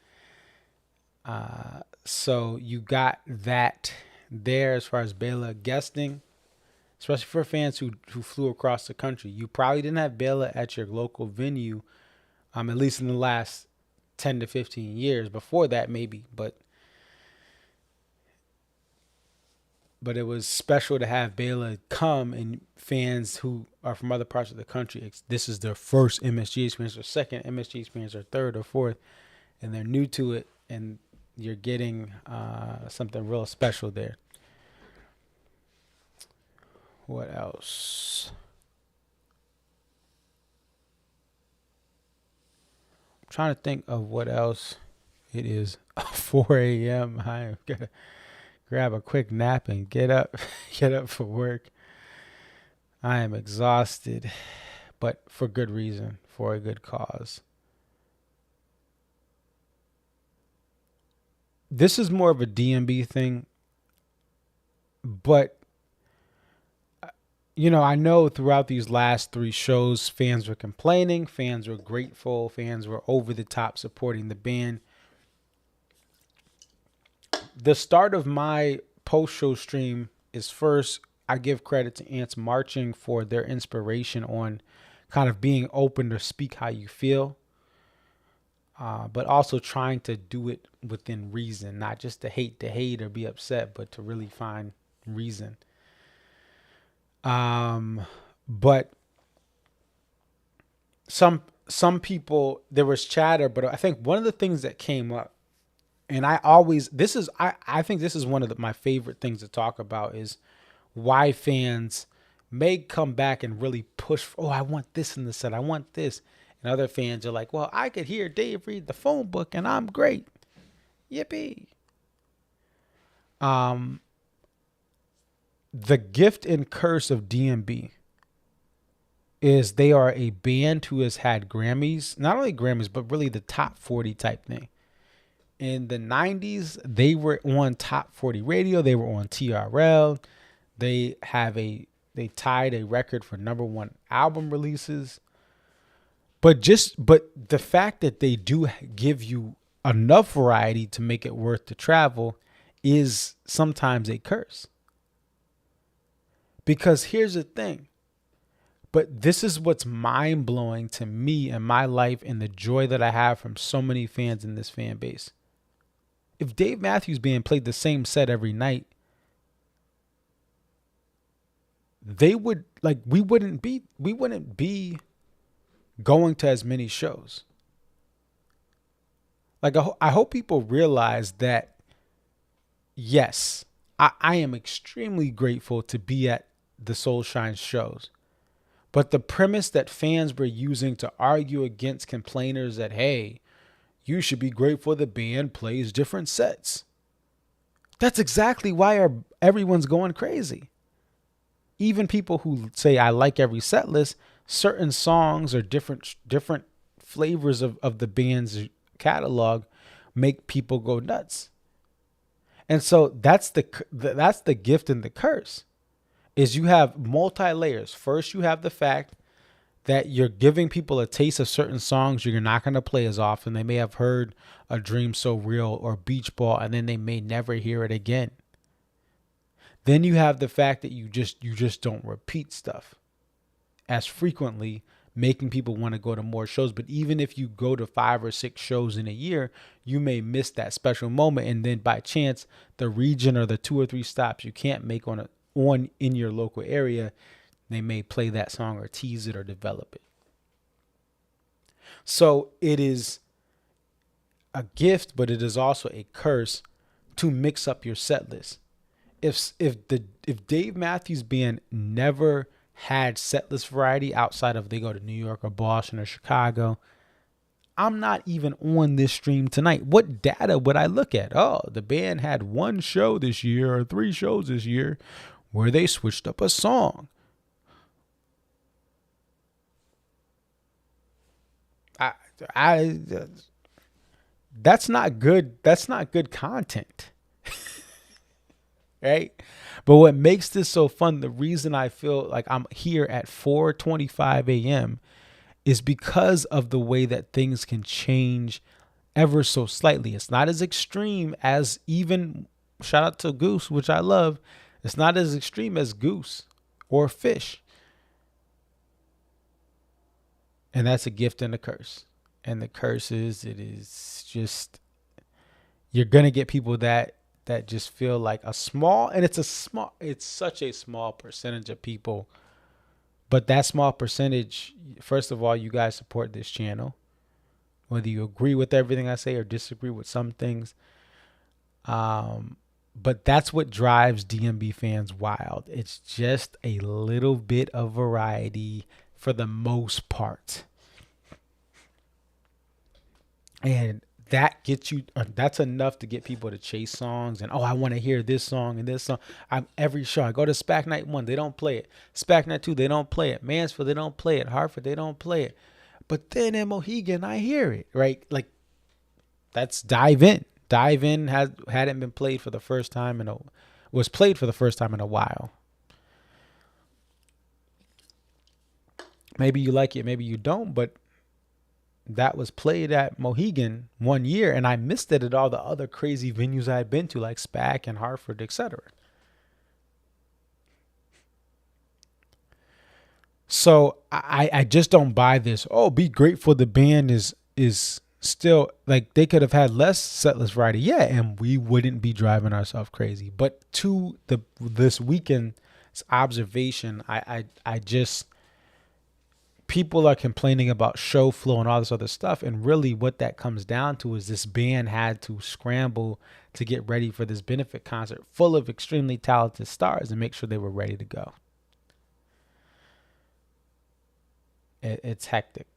So you got that there as far as Bella guesting, especially for fans who flew across the country. You probably didn't have Bella at your local venue, at least in the last 10 to 15 years. Before that, maybe, but it was special to have Bela come, and fans who are from other parts of the country, this is their first MSG experience or second MSG experience or third or fourth, and they're new to it, and you're getting something real special there. What else? Trying to think of what else. It is 4 a.m. I am gonna grab a quick nap and get up for work. I am exhausted, but for good reason, for a good cause. This is more of a DMB thing, but I know throughout these last 3 shows, fans were complaining, fans were grateful, fans were over the top supporting the band. The start of my post-show stream is, first, I give credit to Ants Marching for their inspiration on kind of being open to speak how you feel, but also trying to do it within reason, not just to hate or be upset, but to really find reason. But some people, there was chatter, but I think one of the things that came up, and I think this is one of my favorite things to talk about, is why fans may come back and really push for, I want this in the set, I want this. And other fans are like, well, I could hear Dave read the phone book and I'm great. Yippee. The gift and curse of DMB is they are a band who has had Grammys, not only Grammys, but really the top 40 type thing. In the 90s, they were on top 40 radio. They were on TRL. They tied a record for #1 album releases. But the fact that they do give you enough variety to make it worth the travel is sometimes a curse. Because here's the thing, but this is what's mind-blowing to me in my life and the joy that I have from so many fans in this fan base. if Dave Matthews Band played the same set every night, we wouldn't be going to as many shows. Like, I hope people realize that, yes, I am extremely grateful to be at the Soulshine shows. But the premise that fans were using to argue against complainers that, hey, you should be grateful the band plays different sets. That's exactly why everyone's going crazy. Even people who say, I like every set list, certain songs or different flavors of the band's catalog make people go nuts. And so that's the gift and the curse, is you have multi-layers. First, you have the fact that you're giving people a taste of certain songs you're not going to play as often. They may have heard A Dream So Real or Beach Ball, and then they may never hear it again. Then you have the fact that you just don't repeat stuff as frequently, making people want to go to more shows. But even if you go to 5 or 6 shows in a year, you may miss that special moment. And then by chance, the region or the 2 or 3 stops you can't make in your local area, they may play that song or tease it or develop it. So it is a gift, but it is also a curse to mix up your set list. If Dave Matthews Band never had set list variety outside of they go to New York or Boston or Chicago, I'm not even on this stream tonight. What data would I look at? Oh, the band had 1 show this year or 3 shows this year where they switched up a song. That's not good. That's not good content. Right? But what makes this so fun, the reason I feel like I'm here at 4:25 a.m. is because of the way that things can change ever so slightly. It's not as extreme as even, shout out to Goose, which I love. It's not as extreme as Goose or Fish. And that's a gift and a curse. And the curse is, it is just, you're going to get people that just feel like it's such a small percentage of people. But that small percentage, first of all, you guys support this channel, whether you agree with everything I say or disagree with some things. But that's what drives DMB fans wild. It's just a little bit of variety for the most part. And that gets you, that's enough to get people to chase songs and, I want to hear this song and this song. Every show I go to SPAC Night 1, they don't play it. SPAC Night 2, they don't play it. Mansfield, they don't play it. Hartford, they don't play it. But then in Mohegan, I hear it, right? Like, that's Dive In. Dive In hadn't been played for the first time was played for the first time in a while. Maybe you like it, maybe you don't, but that was played at Mohegan 1 year, and I missed it at all the other crazy venues I had been to, like SPAC and Hartford, etc. So I just don't buy this. Oh, be grateful the band is still, like, they could have had less setlist variety, yeah, and we wouldn't be driving ourselves crazy. But to this weekend's observation, I just, people are complaining about show flow and all this other stuff. And really what that comes down to is this band had to scramble to get ready for this benefit concert full of extremely talented stars and make sure they were ready to go. It's hectic.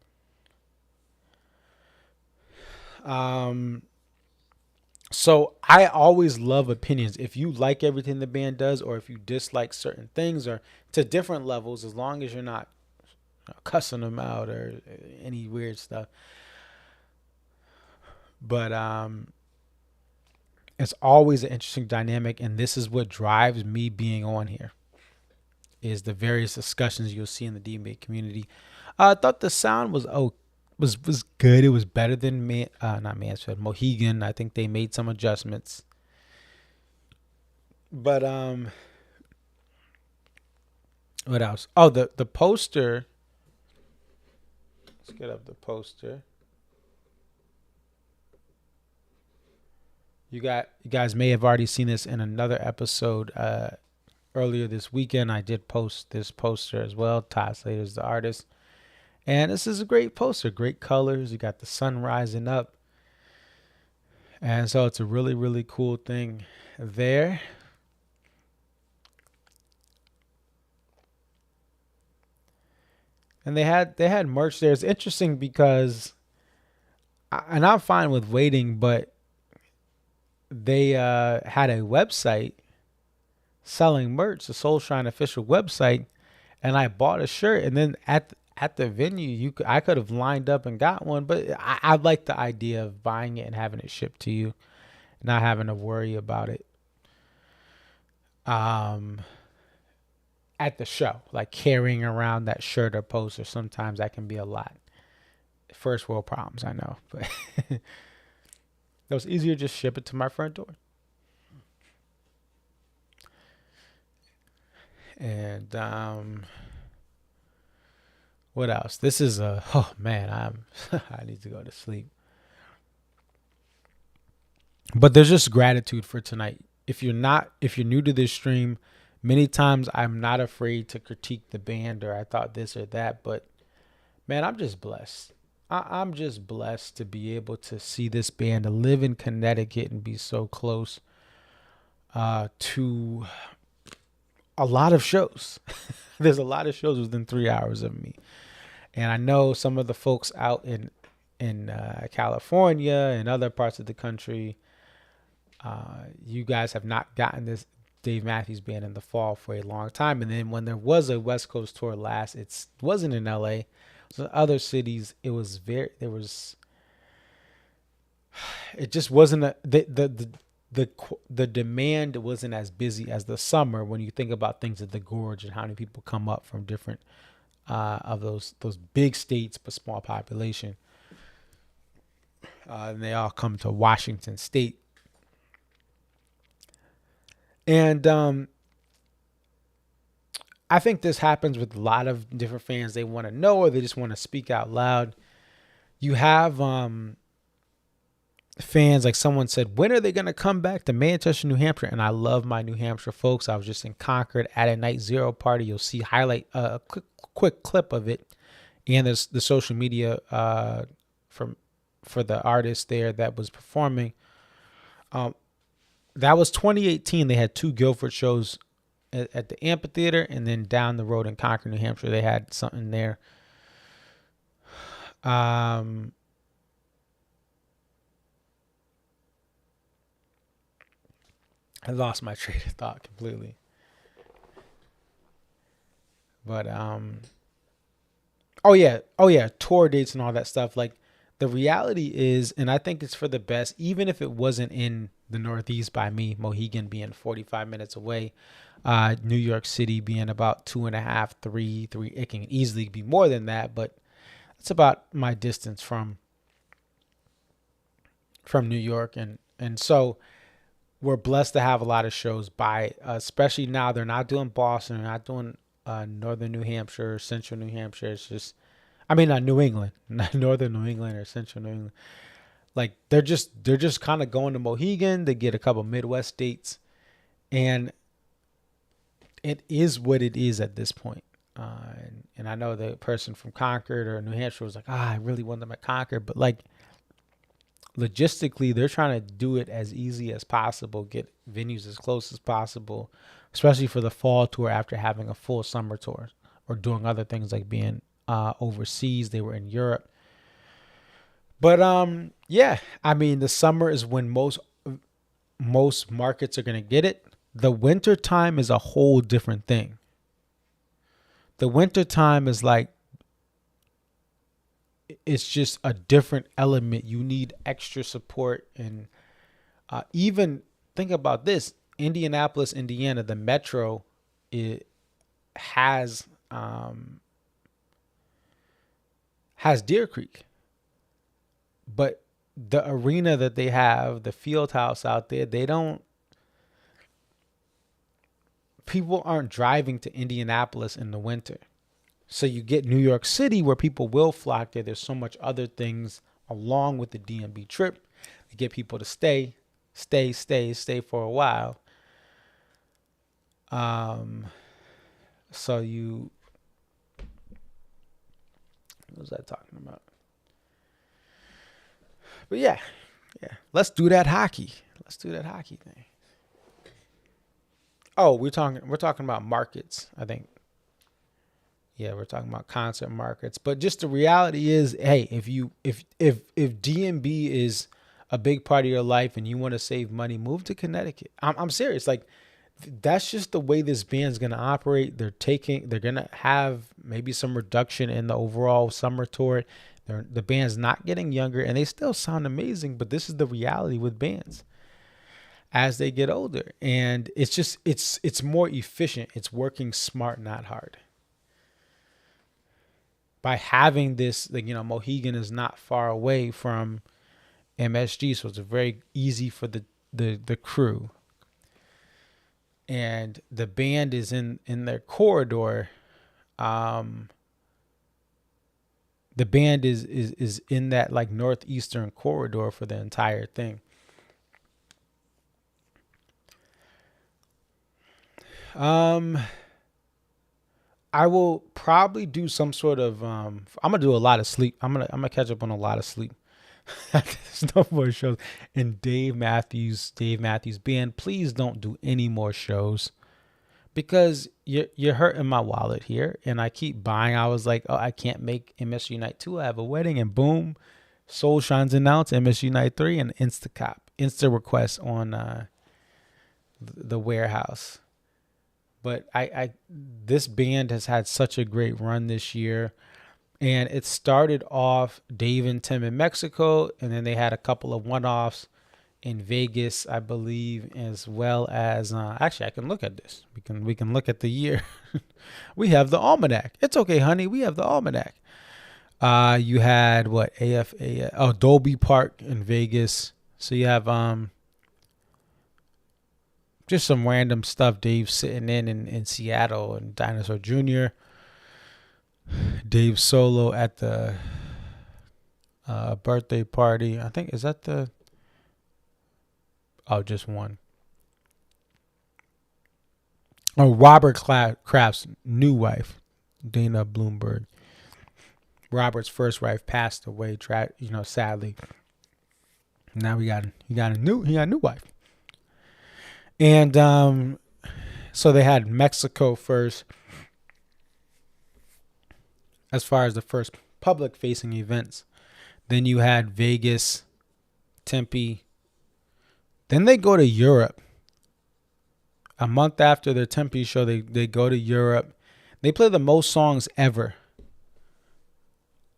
So I always love opinions. If you like everything the band does, or if you dislike certain things, or to different levels, as long as you're not cussing them out or any weird stuff. But it's always an interesting dynamic, and this is what drives me being on here, is the various discussions you'll see in the DMA community. I thought the sound was good. It was better than not Mansfield, Mohegan. I think they made some adjustments. But what else? Oh, the poster. Let's get up the poster. You guys may have already seen this in another episode earlier this weekend. I did post this poster as well. Todd Slater's the artist. And this is a great poster, great colors. You got the sun rising up. And so it's a really, really cool thing there. And they had merch there. It's interesting because, and I'm fine with waiting, but they had a website selling merch, the Soulshine official website, and I bought a shirt. And then at the venue, I could have lined up and got one, but I like the idea of buying it and having it shipped to you, not having to worry about it. At the show, like carrying around that shirt or poster, sometimes that can be a lot. First world problems, I know, but it was easier to just ship it to my front door. And what else? This is oh man, I need to go to sleep. But there's just gratitude for tonight. If you're new to this stream, many times I'm not afraid to critique the band or I thought this or that, but man, I'm just blessed. I'm just blessed to be able to see this band, to live in Connecticut and be so close to a lot of shows. There's a lot of shows within 3 hours of me. And I know some of the folks out in California and other parts of the country, you guys have not gotten this Dave Matthews Band in the fall for a long time. And then when there was a West Coast tour last, it wasn't in LA. It was in other cities. It just wasn't the demand wasn't as busy as the summer when you think about things at the Gorge and how many people come up from different of those big states but small population. And they all come to Washington State. And I think this happens with a lot of different fans. They want to know or they just want to speak out loud. You have fans, like someone said, when are they going to come back to Manchester, New Hampshire? And I love my New Hampshire folks. I was just in Concord at a Night Zero party. You'll see a quick clip of it. And there's the social media for the artist there that was performing. That was 2018. They had 2 Guilford shows at the amphitheater, and then down the road in Concord, New Hampshire, they had something there. I lost my train of thought completely. But oh yeah, tour dates and all that stuff. Like, the reality is, and I think it's for the best, even if it wasn't in the Northeast by me, Mohegan being 45 minutes away, New York City being about 2.5, 3, it can easily be more than that, but it's about my distance from New York. And so we're blessed to have a lot of shows especially now. They're not doing Boston, they're not doing Northern New Hampshire, Central New Hampshire. It's just, not New England, not Northern New England or Central New England. Like, they're just kind of going to Mohegan to get a couple Midwest dates, and it is what it is at this point. And I know the person from Concord or New Hampshire was like, I really want them at Concord, but like, logistically, they're trying to do it as easy as possible, get venues as close as possible, especially for the fall tour after having a full summer tour or doing other things like being overseas. They were in Europe. But the summer is when most markets are going to get it. The winter time is a whole different thing. The winter time is like, it's just a different element. You need extra support. And even think about this, Indianapolis, Indiana, the metro, it has Deer Creek. But the arena that they have, the field house out there, people aren't driving to Indianapolis in the winter. So you get New York City where people will flock there. There's so much other things along with the DMB trip to get people to stay. stay for a while. So what was I talking about? But yeah, let's do that hockey. Let's do that hockey thing. Oh, we're talking about markets, I think. Yeah, we're talking about concert markets. But just the reality is, hey, if DMB is a big part of your life and you want to save money, move to Connecticut. I'm serious. Like, that's just the way this band's gonna operate. They're gonna have maybe some reduction in the overall summer tour. The band's not getting younger, and they still sound amazing. But this is the reality with bands as they get older, and it's more efficient. It's working smart, not hard. By having this, like, Mohegan is not far away from MSG, so it's very easy for the crew. And the band is in their corridor. The band is in that like northeastern corridor for the entire thing. I will probably do some sort of I'm gonna do a lot of sleep. I'm gonna catch up on a lot of sleep. There's no more shows. And Dave Matthews Band, please don't do any more shows, because you're hurting my wallet here. And I keep buying. I was like, oh, I can't make MSU Night 2. I have a wedding, and boom, Soulshine's announced MSU Night 3 and Insta request on the warehouse. But this band has had such a great run this year. And it started off Dave and Tim in Mexico, and then they had a couple of one-offs in Vegas, I believe, as well as actually I can look at this. We can look at the year. We have the almanac. It's okay, honey. We have the almanac. You had what, AFA? Oh, Dolby Park in Vegas. So you have just some random stuff. Dave sitting in Seattle and Dinosaur Jr. Dave solo at the birthday party. I think, is that the... Oh, just one. Oh, Robert Kraft's new wife, Dana Bloomberg. Robert's first wife passed away, sadly. Now he got a new wife. And so they had Mexico first, as far as the first public facing events. Then you had Vegas, Tempe. Then they go to Europe. A month after their Tempe show, they go to Europe. They play the most songs ever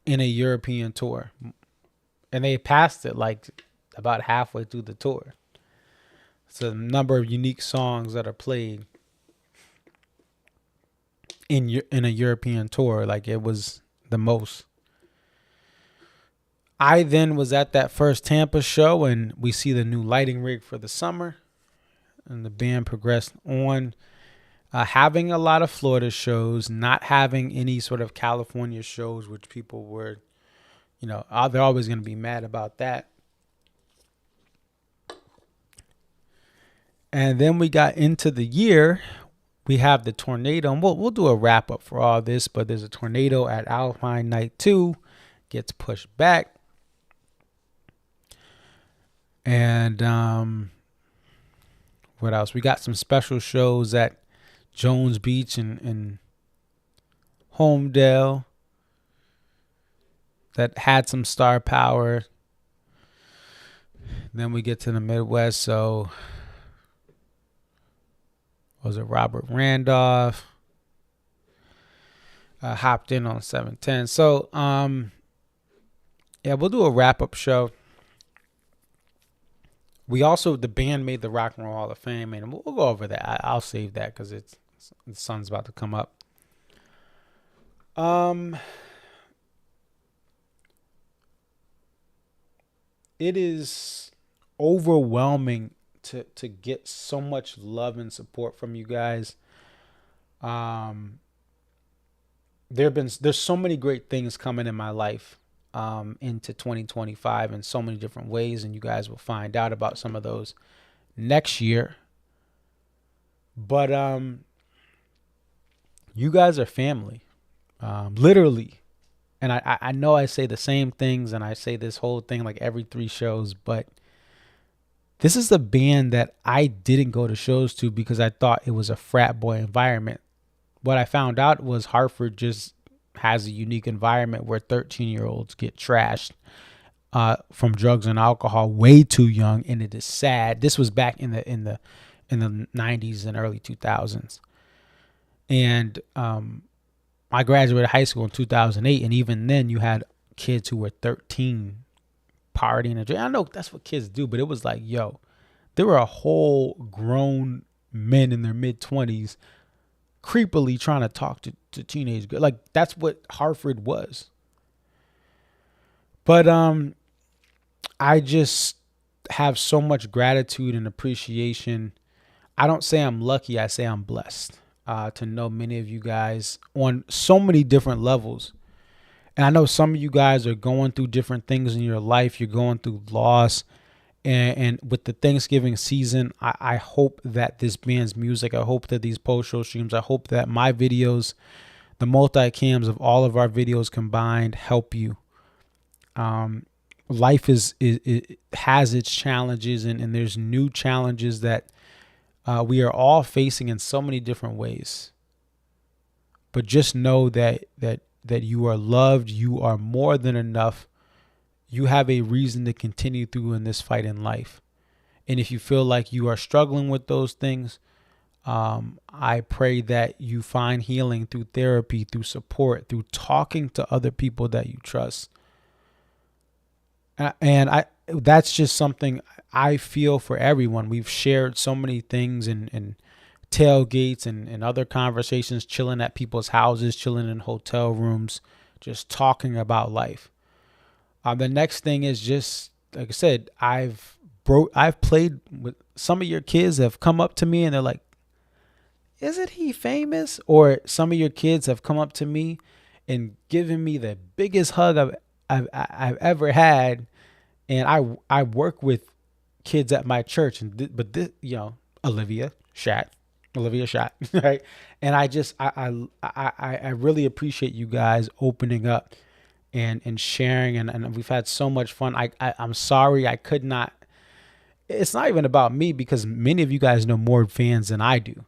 in a European tour. And they passed it like about halfway through the tour. It's a number of unique songs that are played in a European tour. Like, it was the most. I then was at that first Tampa show, and we see the new lighting rig for the summer, and the band progressed on, having a lot of Florida shows, not having any sort of California shows, which people were, they're always going to be mad about that. And then we got into the year. We have the tornado, and we'll do a wrap up for all this, but there's a tornado at Alpine Night 2, gets pushed back. And what else? We got some special shows at Jones Beach and Homedale that had some star power. Then we get to the Midwest, so was it Robert Randolph? Hopped in on 710. So, we'll do a wrap-up show. The band made the Rock and Roll Hall of Fame, and we'll go over that. I'll save that because the sun's about to come up. It is overwhelming to get so much love and support from you guys. There's so many great things coming in my life. into 2025 in so many different ways, and you guys will find out about some of those next year. But you guys are family, literally. And I know I say the same things, and I say this whole thing like every 3 shows, but this is the band that I didn't go to shows to because I thought it was a frat boy environment. What I found out was Hartford just has a unique environment where 13-year-olds get trashed from drugs and alcohol way too young, and it is sad. This was back in the 90s and early 2000s, and I graduated high school in 2008, and even then you had kids who were 13 partying and drinking. I know that's what kids do, but it was like, yo, there were a whole grown men in their mid-20s creepily trying to talk to teenage girls. Like, that's what Hartford was. But I just have so much gratitude and appreciation. I don't say I'm lucky, I say I'm blessed to know many of you guys on so many different levels. And I know some of you guys are going through different things in your life. You're going through loss. And with the Thanksgiving season, I hope that this band's music, I hope that these post-show streams, I hope that my videos, the multi-cams of all of our videos combined help you. Life it has its challenges, and there's new challenges that we are all facing in so many different ways. But just know that you are loved. You are more than enough. You have a reason to continue through in this fight in life. And if you feel like you are struggling with those things, I pray that you find healing through therapy, through support, through talking to other people that you trust. And that's just something I feel for everyone. We've shared so many things in tailgates and other conversations, chilling at people's houses, chilling in hotel rooms, just talking about life. The next thing is just, like I said, I've played with some of your kids have come up to me and they're like, isn't he famous? Or some of your kids have come up to me and given me the biggest hug I've ever had. And I work with kids at my church, but this, Olivia Schatt, right? And I really appreciate you guys opening up and sharing, and we've had so much fun. I'm sorry I could not. It's not even about me because many of you guys know more fans than I do.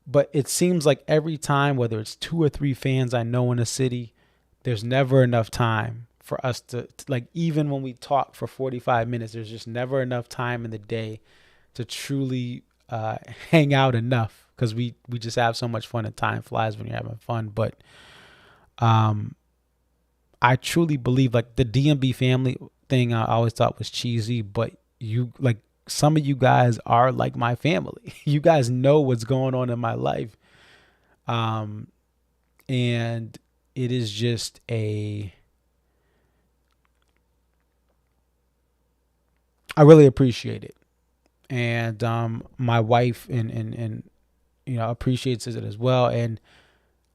But it seems like every time, whether it's 2 or 3 fans I know in a city, there's never enough time for us to like, even when we talk for 45 minutes, there's just never enough time in the day to truly hang out enough, because we just have so much fun and time flies when you're having fun. But I truly believe, like, the DMB family thing I always thought was cheesy, but some of you guys are like my family. You guys know what's going on in my life. And it is just I really appreciate it. And my wife and appreciates it as well. And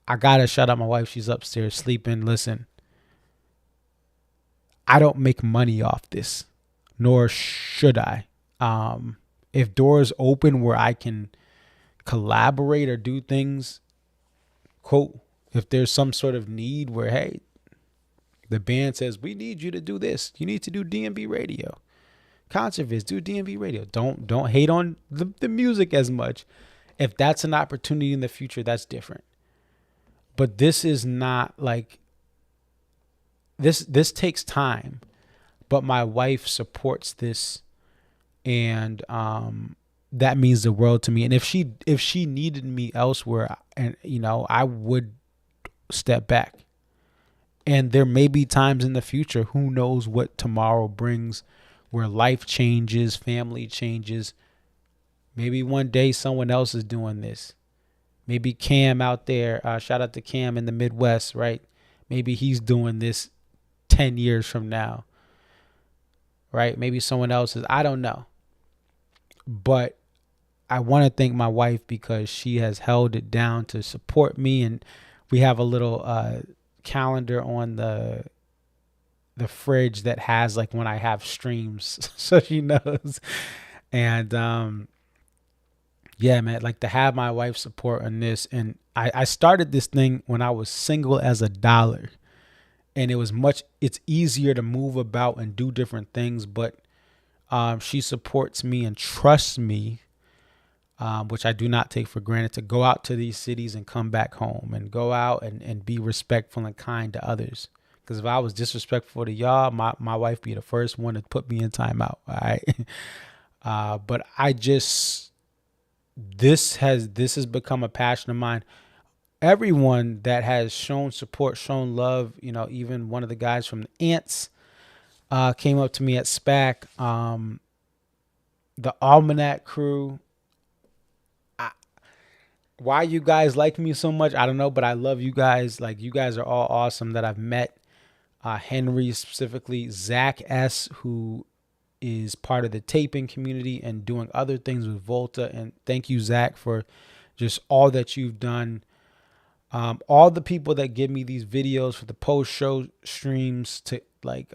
I gotta shout out my wife. She's upstairs sleeping. Listen, I don't make money off this, nor should I. If doors open where I can collaborate or do things, quote, if there's some sort of need where, hey, the band says, we need you to do this. You need to do DMB radio. Concert Viz, do DMV radio. Don't hate on the music as much. If that's an opportunity in the future, that's different. But this is not like this takes time. But my wife supports this, and that means the world to me. And if she needed me elsewhere, and I would step back. And there may be times in the future, who knows what tomorrow brings, where life changes, family changes. Maybe one day someone else is doing this. Maybe Cam out there, shout out to Cam in the Midwest, right? Maybe he's doing this 10 years from now, right? Maybe someone else is, I don't know. But I want to thank my wife because she has held it down to support me. And we have a little calendar on the fridge that has like when I have streams, so she knows. And yeah, man, like to have my wife's support on this. And I started this thing when I was single as a dollar, and it's easier to move about and do different things. But she supports me and trusts me, which I do not take for granted, to go out to these cities and come back home and go out and be respectful and kind to others. Because if I was disrespectful to y'all, my wife be the first one to put me in timeout. All right. But this has become a passion of mine. Everyone that has shown support, shown love, even one of the guys from the Ants came up to me at SPAC. The Almanac crew. Why you guys like me so much, I don't know, but I love you guys. Like, you guys are all awesome that I've met. Henry specifically, Zach S., who is part of the taping community and doing other things with Volta. And thank you, Zach, for just all that you've done. All the people that give me these videos for the post-show streams to like,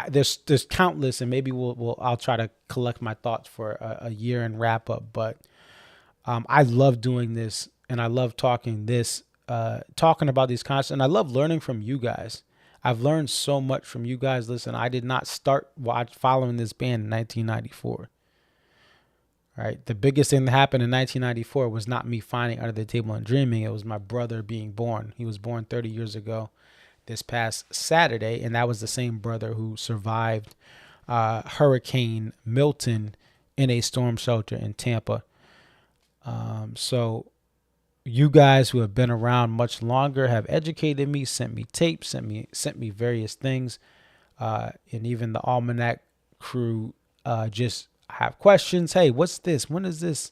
there's countless, and maybe I'll try to collect my thoughts for a year and wrap up. But I love doing this, and I love talking about these concepts, and I love learning from you guys. I've learned so much from you guys. Listen, I did not start following this band in 1994. Right? The biggest thing that happened in 1994 was not me finding Under the Table and Dreaming. It was my brother being born. He was born 30 years ago this past Saturday, and that was the same brother who survived Hurricane Milton in a storm shelter in Tampa. So you guys who have been around much longer have educated me, sent me tapes, sent me various things. And even the Almanac crew just have questions. Hey, what's this? When is this?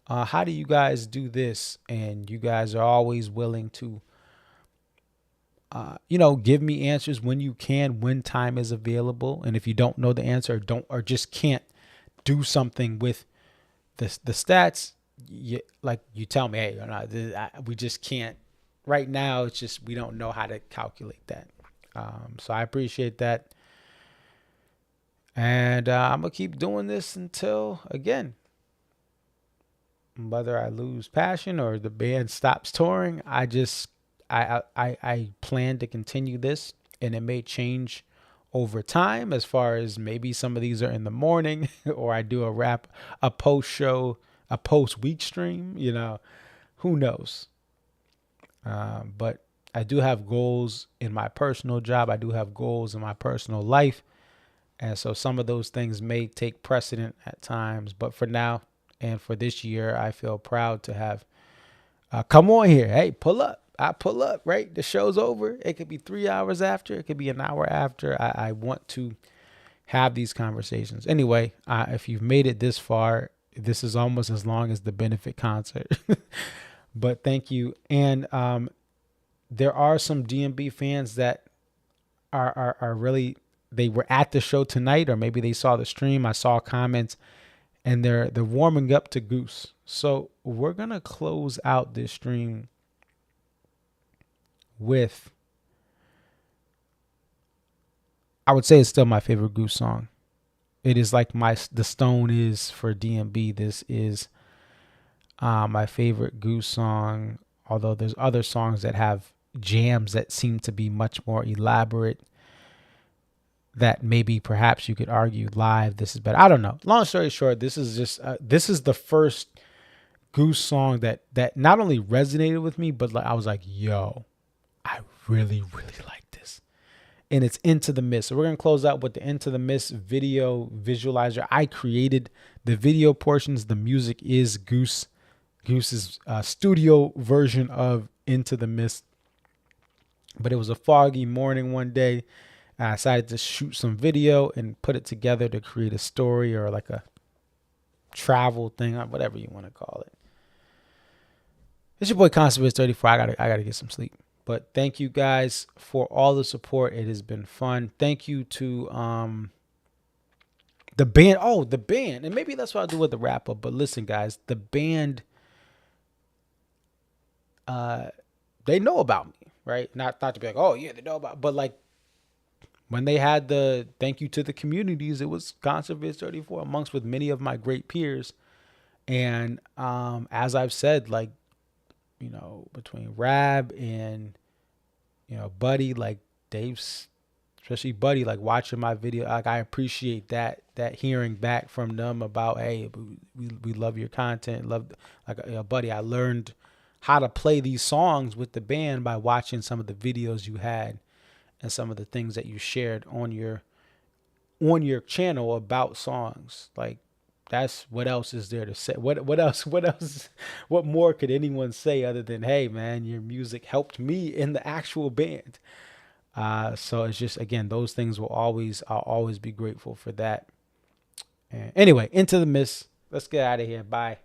How do you guys do this? And you guys are always willing to, give me answers when you can, when time is available. And if you don't know the answer or just can't do something with the stats, you tell me, hey, we just can't right now. It's just, we don't know how to calculate that. So I appreciate that. And I'm going to keep doing this until, again, whether I lose passion or the band stops touring, I plan to continue this, and it may change over time as far as maybe some of these are in the morning or I do a post show, a post week stream, who knows? But I do have goals in my personal job. I do have goals in my personal life. And so some of those things may take precedent at times. But for now and for this year, I feel proud to have come on here. Hey, pull up. I pull up, right? The show's over. It could be 3 hours after. It could be an hour after. I want to have these conversations. Anyway, if you've made it this far, this is almost as long as the benefit concert. But thank you. And there are some DMB fans that are really, they were at the show tonight, or maybe they saw the stream. I saw comments, and they're warming up to Goose. So we're going to close out this stream with, I would say it's still my favorite Goose song. It is like the Stone is for DMB. This is my favorite Goose song, although there's other songs that have jams that seem to be much more elaborate, that maybe perhaps you could argue live this is better. I don't know. Long story short, this is just this is the first Goose song that not only resonated with me, but I was like, yo, I really, really like this. And it's Into the Mist. So we're going to close out with the Into the Mist video visualizer. I created the video portions. The music is Goose's studio version of Into the Mist. But it was a foggy morning one day. I decided to shoot some video and put it together to create a story, or like a travel thing, or whatever you want to call it. It's your boy Concert 34. I gotta get some sleep. But thank you guys for all the support. It has been fun. Thank you to the band. Oh, the band. And maybe that's what I'll do with the wrap up. But listen, guys, the band, they know about me, right? Not to be like, oh yeah, they know about, but like, when they had the thank you to the communities, it was Concert Viz 34 amongst with many of my great peers. And as I've said, like, you know, between Rab and, you know, Buddy, like Dave's, especially Buddy, like watching my video, like I appreciate that hearing back from them about, hey, we love your content, love, like, you know, Buddy, I learned how to play these songs with the band by watching some of the videos you had and some of the things that you shared on your channel about songs. Like, that's what else is there to say? What else? What more could anyone say other than, hey, man, your music helped me in the actual band? So it's just, again, those things I'll always be grateful for that. And anyway, Into the Mist. Let's get out of here. Bye.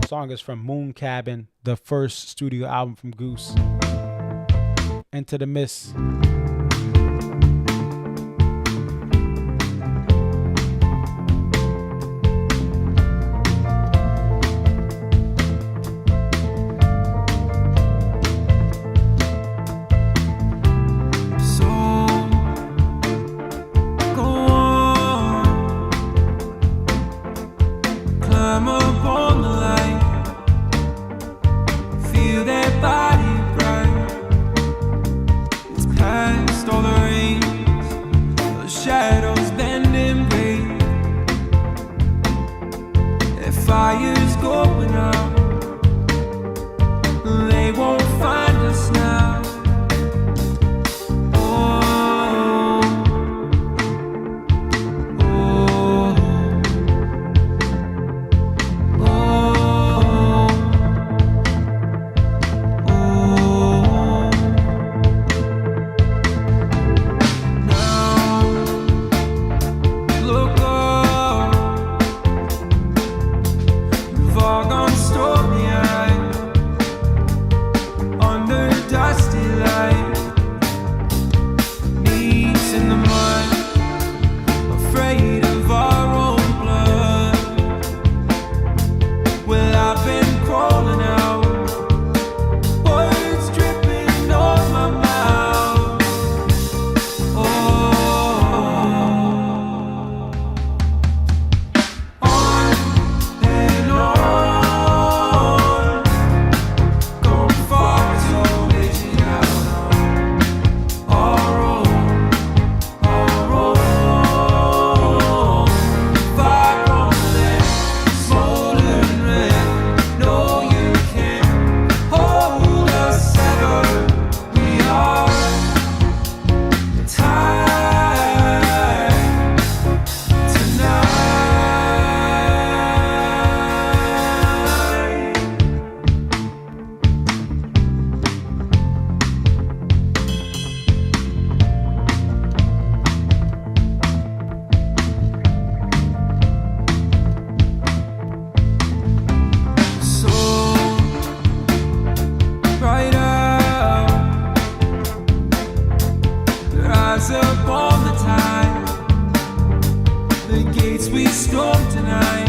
Song is from Moon Cabin, the first studio album from Goose. Into the Mist. Upon the tide, the gates we stormed tonight.